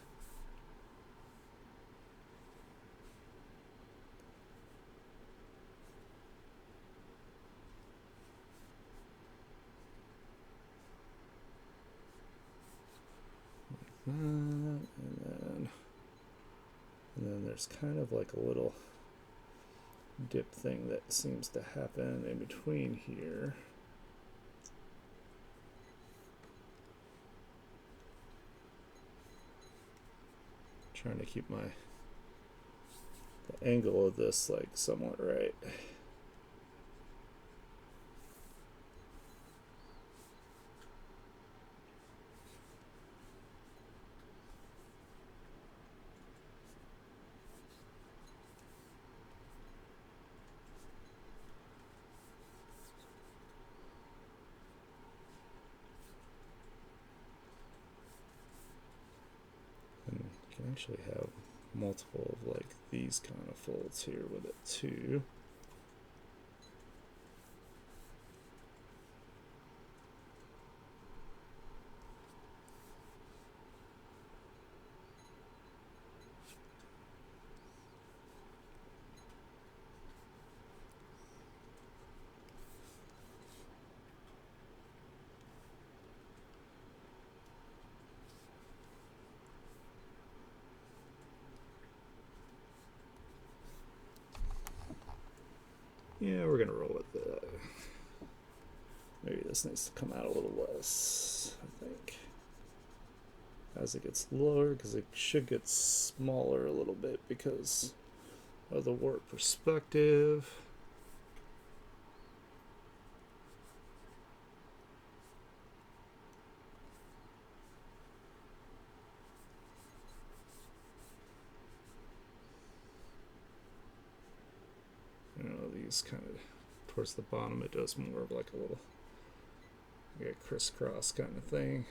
and then there's kind of like a little dip thing that seems to happen in between here. Trying to keep the angle of this like somewhat right. You can actually have multiple of like these kind of folds here with it too. Yeah, we're gonna roll with that. Maybe this needs to come out a little less, I think. As it gets lower, because it should get smaller a little bit because of the warp perspective. You know, these kind of towards the bottom, it does more of like a little crisscross kind of thing.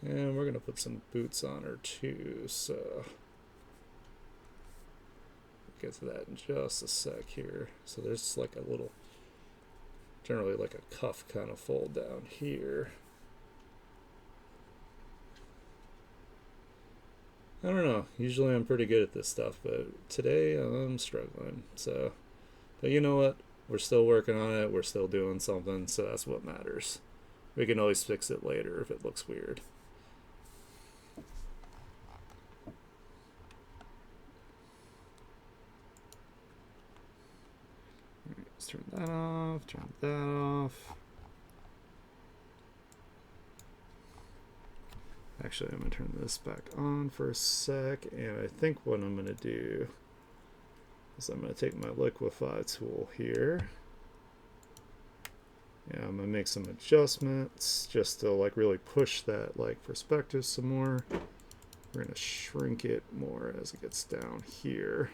And we're going to put some boots on her too, so we'll get to that in just a sec here. So there's like a little, generally like a cuff kind of fold down here. I don't know, usually I'm pretty good at this stuff, but today I'm struggling. So, but you know what? We're still working on it, we're still doing something, so that's what matters. We can always fix it later if it looks weird. Let's turn that off, turn that off. Actually, I'm going to turn this back on for a sec, and I think what I'm going to do is I'm going to take my liquefy tool here, Yeah, I'm gonna make some adjustments just to like really push that like perspective some more. We're gonna shrink it more as it gets down here.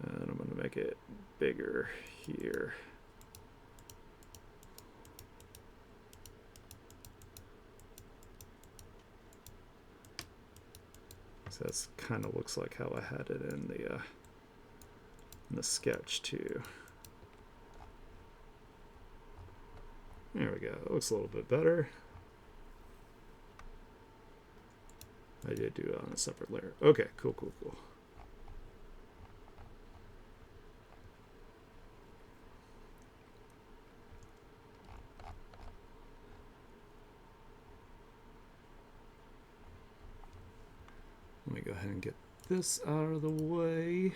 And I'm gonna make it bigger here. So that's kind of looks like how I had it in the sketch too. There we go. It looks a little bit better. I did do it on a separate layer. Okay, cool, cool, cool. Let me go ahead and get this out of the way.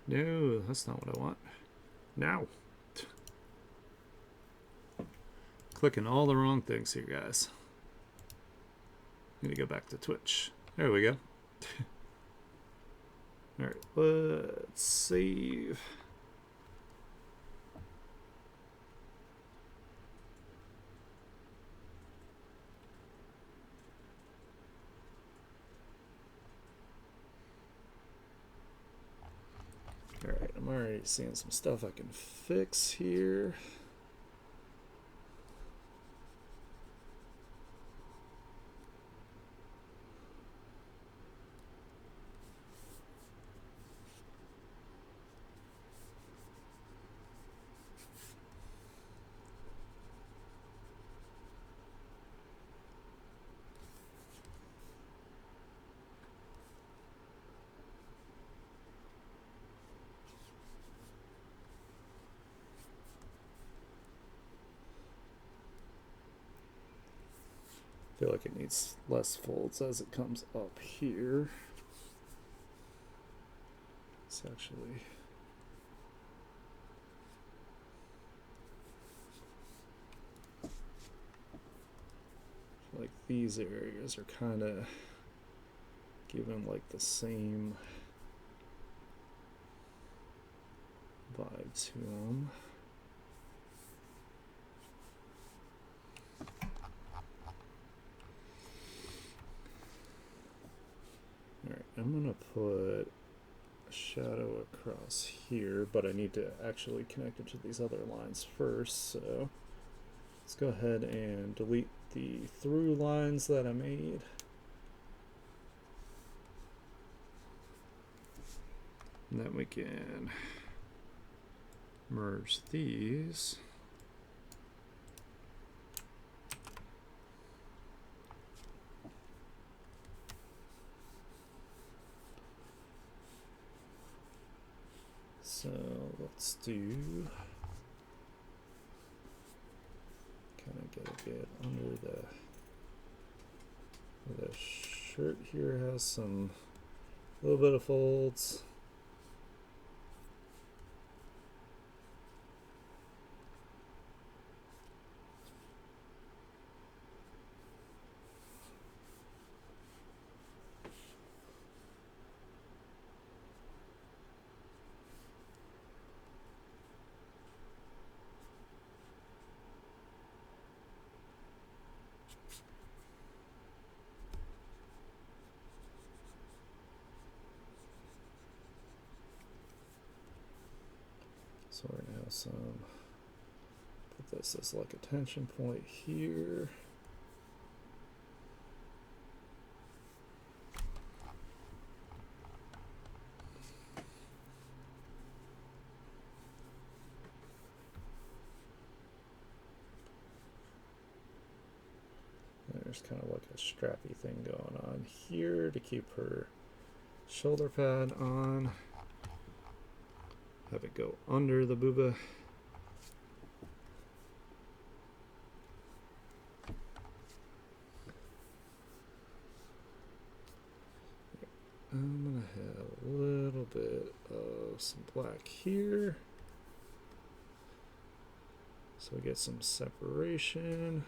No, that's not what I want. Now. Clicking all the wrong things here, guys. Need to go back to Twitch. There we go. Alright, let's save. Alright, I'm already seeing some stuff I can fix here. I feel like it needs less folds as it comes up here. It's actually like these areas are kind of given like the same vibe to them. Alright, I'm gonna put a shadow across here, but I need to actually connect it to these other lines first, so let's go ahead and delete the through lines that I made. And then we can merge these. So let's do kind of get a bit under the shirt here has some little bit of folds. So we're gonna have some, put this as like a tension point here. There's kind of like a strappy thing going on here to keep her shoulder pad on. Have it go under the booba. I'm gonna have a little bit of some black here, so we get some separation.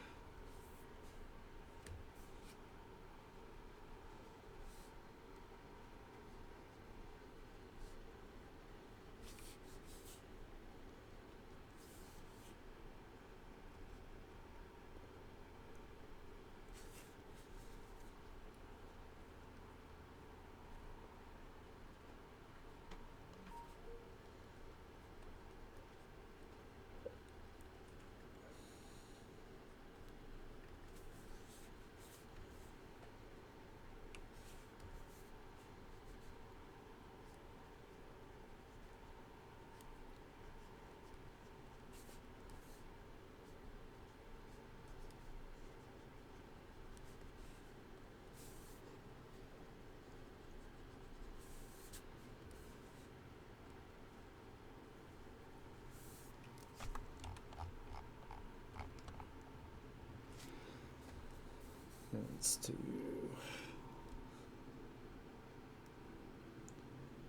Let's do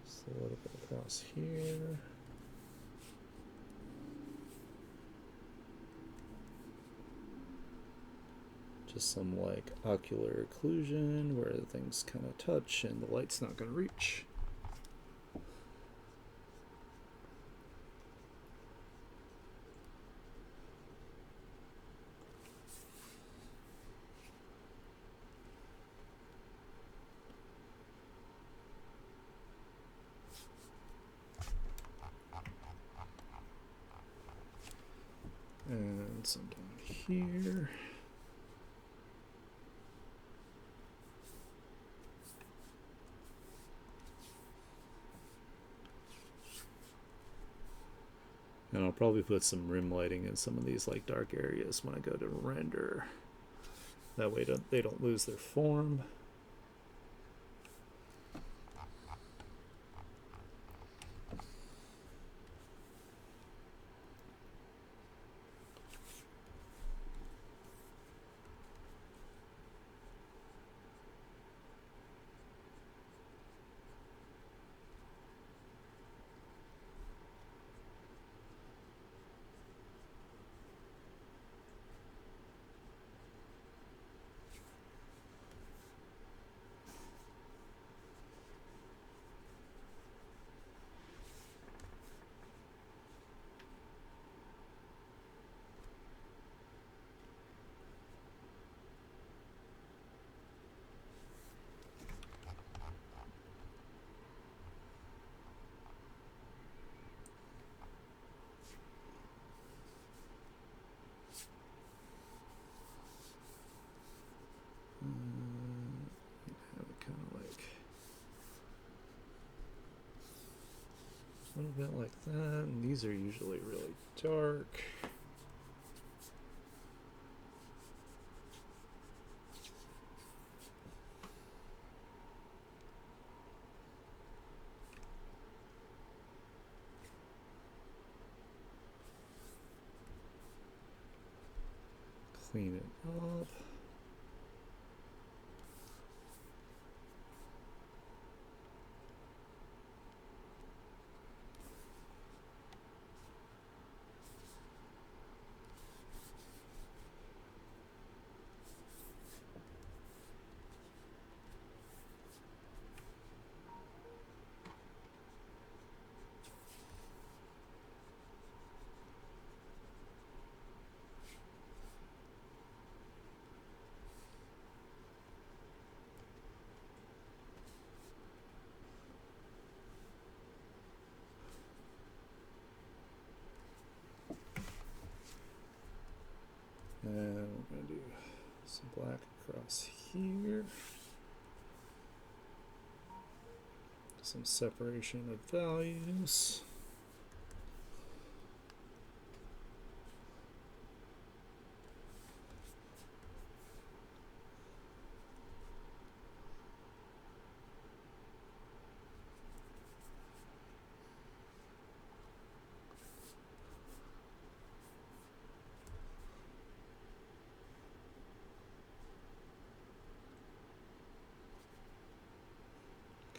just a little bit across here. Just some like ocular occlusion where things kind of touch and the light's not going to reach. And some down here. And I'll probably put some rim lighting in some of these like dark areas when I go to render. That way they don't lose their form. Kind of like a little bit like that, and these are usually really dark. Clean it up. And we're going to do some black across here. Some separation of values.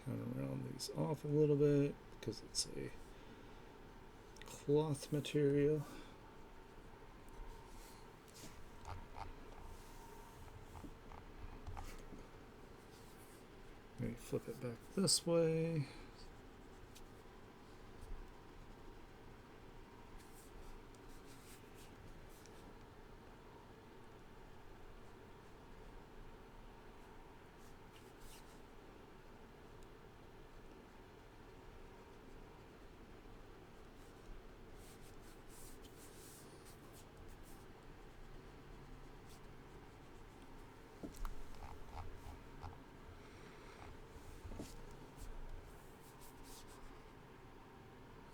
Kind of round these off a little bit because it's a cloth material. Maybe flip it back this way.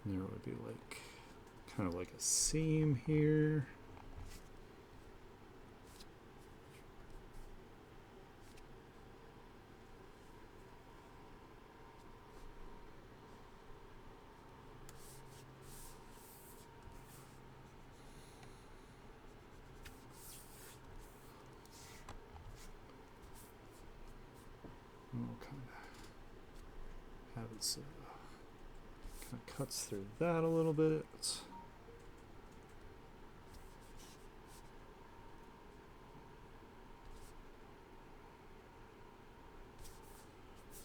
There would be like kind of like a seam here. We'll kind of have it so kind of cuts through that a little bit.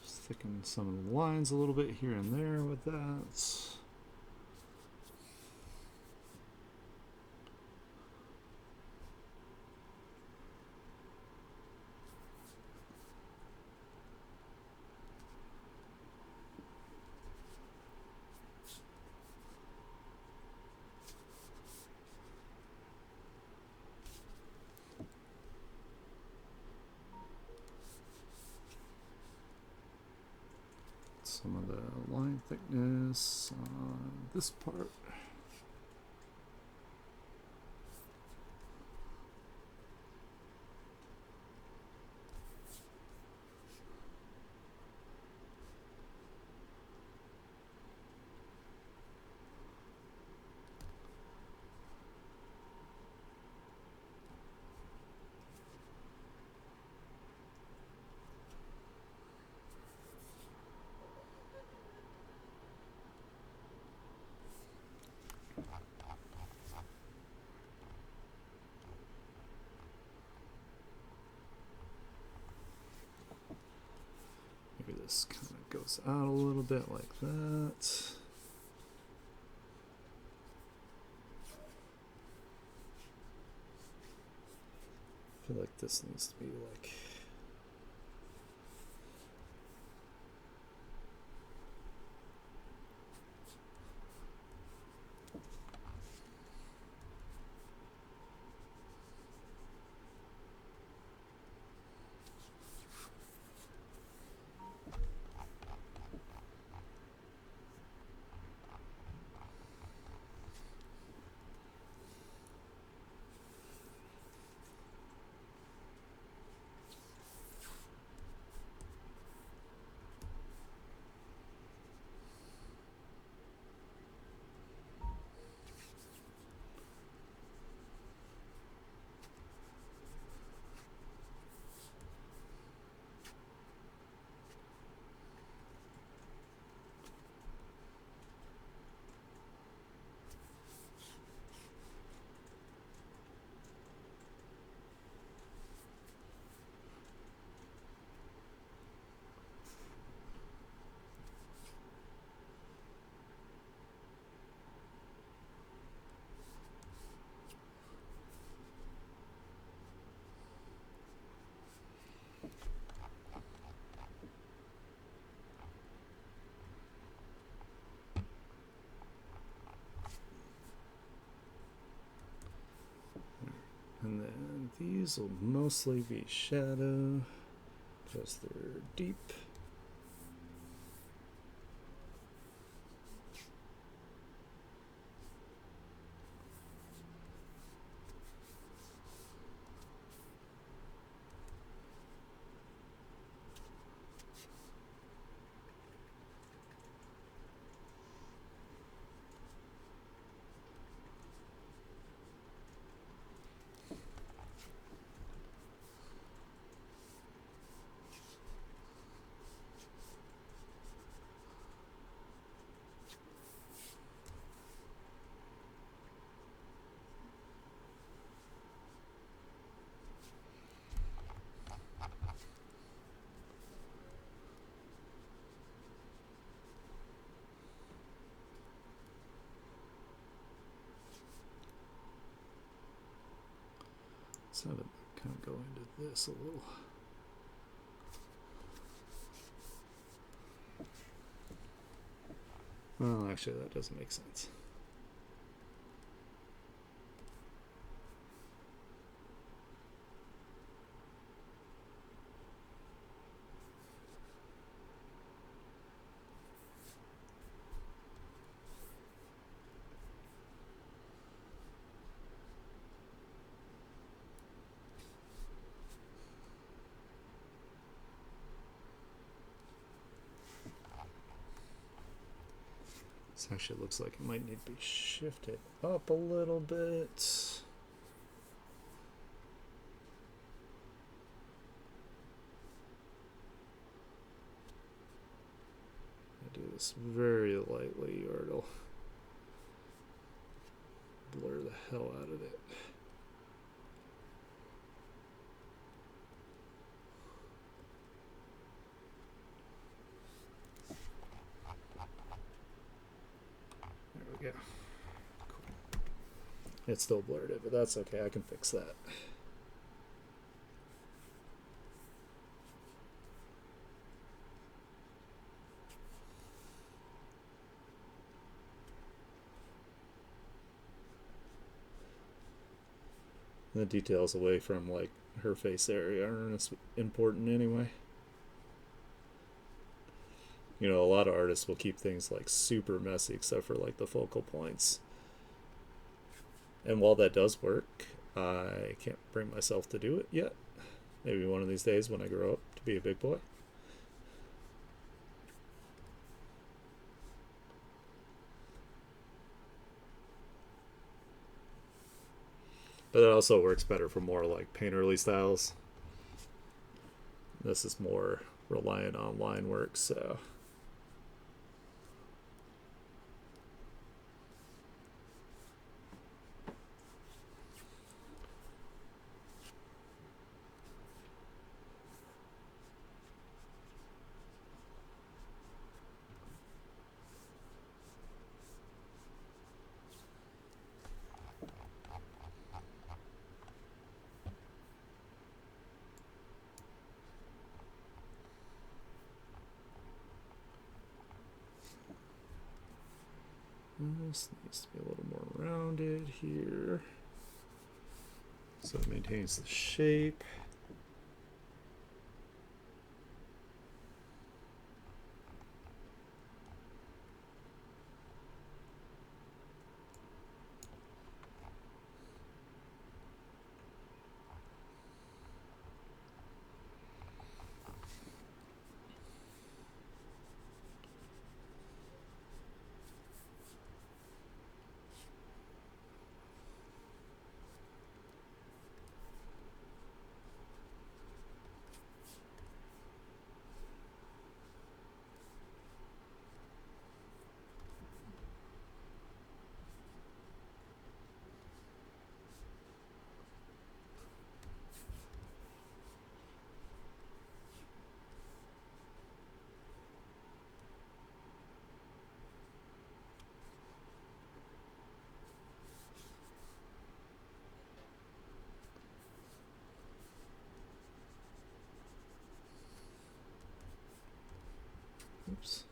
Just thicken some of the lines a little bit here and there with that. Some of the line thickness on this part. Maybe this kind of goes out a little bit like that. I feel like this needs to be like and then these will mostly be shadow because they're deep. Let's have it kind of go into this a little. Well, actually, that doesn't make sense. This actually looks like it might need to be shifted up a little bit. do this very lightly or it'll blur the hell out of it. There we go. Cool. It still blurred it, but that's okay. I can fix that. The details away from like her face area aren't as important anyway. You know, a lot of artists will keep things like super messy except for like the focal points. And while that does work, I can't bring myself to do it yet. Maybe one of these days when I grow up to be a big boy. But it also works better for more like painterly styles. This is more reliant on line work, so. This needs to be a little more rounded here. So it maintains the shape. Oops.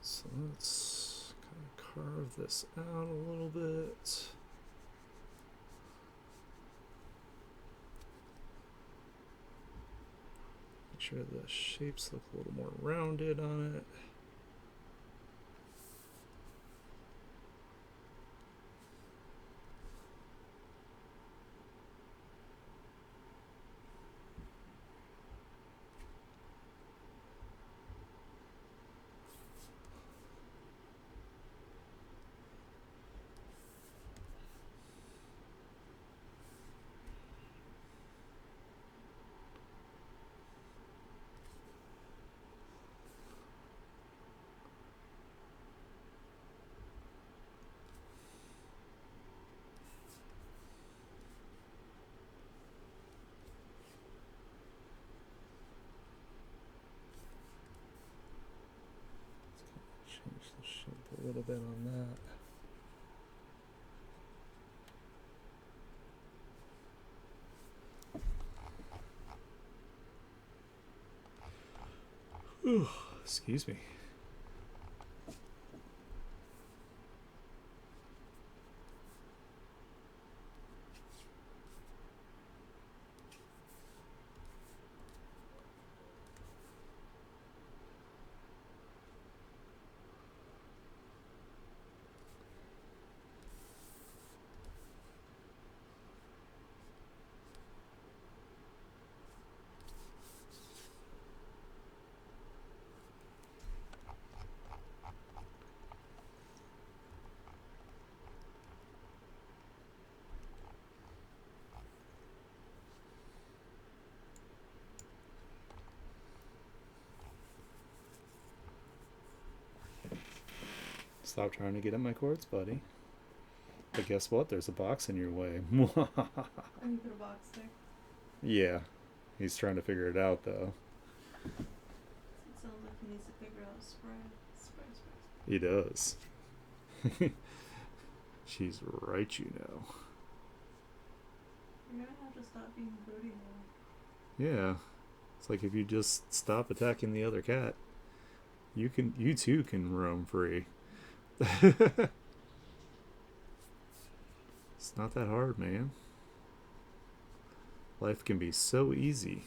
So let's kind of carve this out a little bit. Make sure the shapes look a little more rounded on it. Change the shape a little bit on that. Ooh, excuse me. Stop trying to get in my courts, buddy. But guess what? There's a box in your way. And you put a box there. Yeah, he's trying to figure it out though. It sounds like he needs to figure out spray. He does. She's right, you know. You're gonna have to stop being booty now. Yeah, it's like if you just stop attacking the other cat, you too can roam free. It's not that hard, man. Life can be so easy.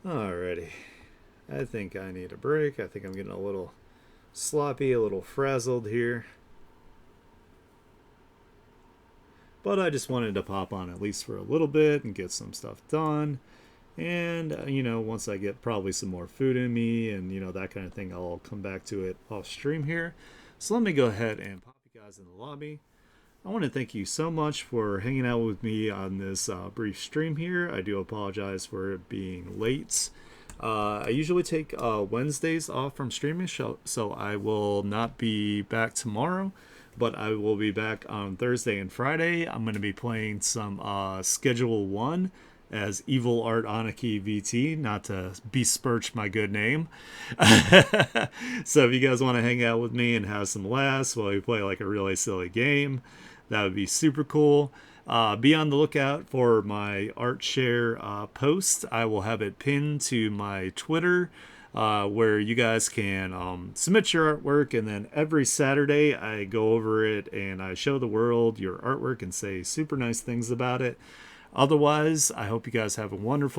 Alrighty. I think I need a break. I think I'm getting a little sloppy, a little frazzled here. But I just wanted to pop on at least for a little bit and get some stuff done. And, once I get probably some more food in me and, that kind of thing, I'll come back to it off stream here. So let me go ahead and pop you guys in the lobby. I want to thank you so much for hanging out with me on this brief stream here. I do apologize for it being late. I usually take Wednesdays off from streaming, so I will not be back tomorrow, but I will be back on Thursday and Friday. I'm going to be playing some Schedule 1 as Evil Art Anarchy VT, not to besmirch my good name. So if you guys want to hang out with me and have some laughs while we play like a really silly game, that would be super cool. Be on the lookout for my art share post. I will have it pinned to my Twitter, where you guys can submit your artwork, and then every Saturday I go over it and I show the world your artwork and say super nice things about it. Otherwise, I hope you guys have a wonderful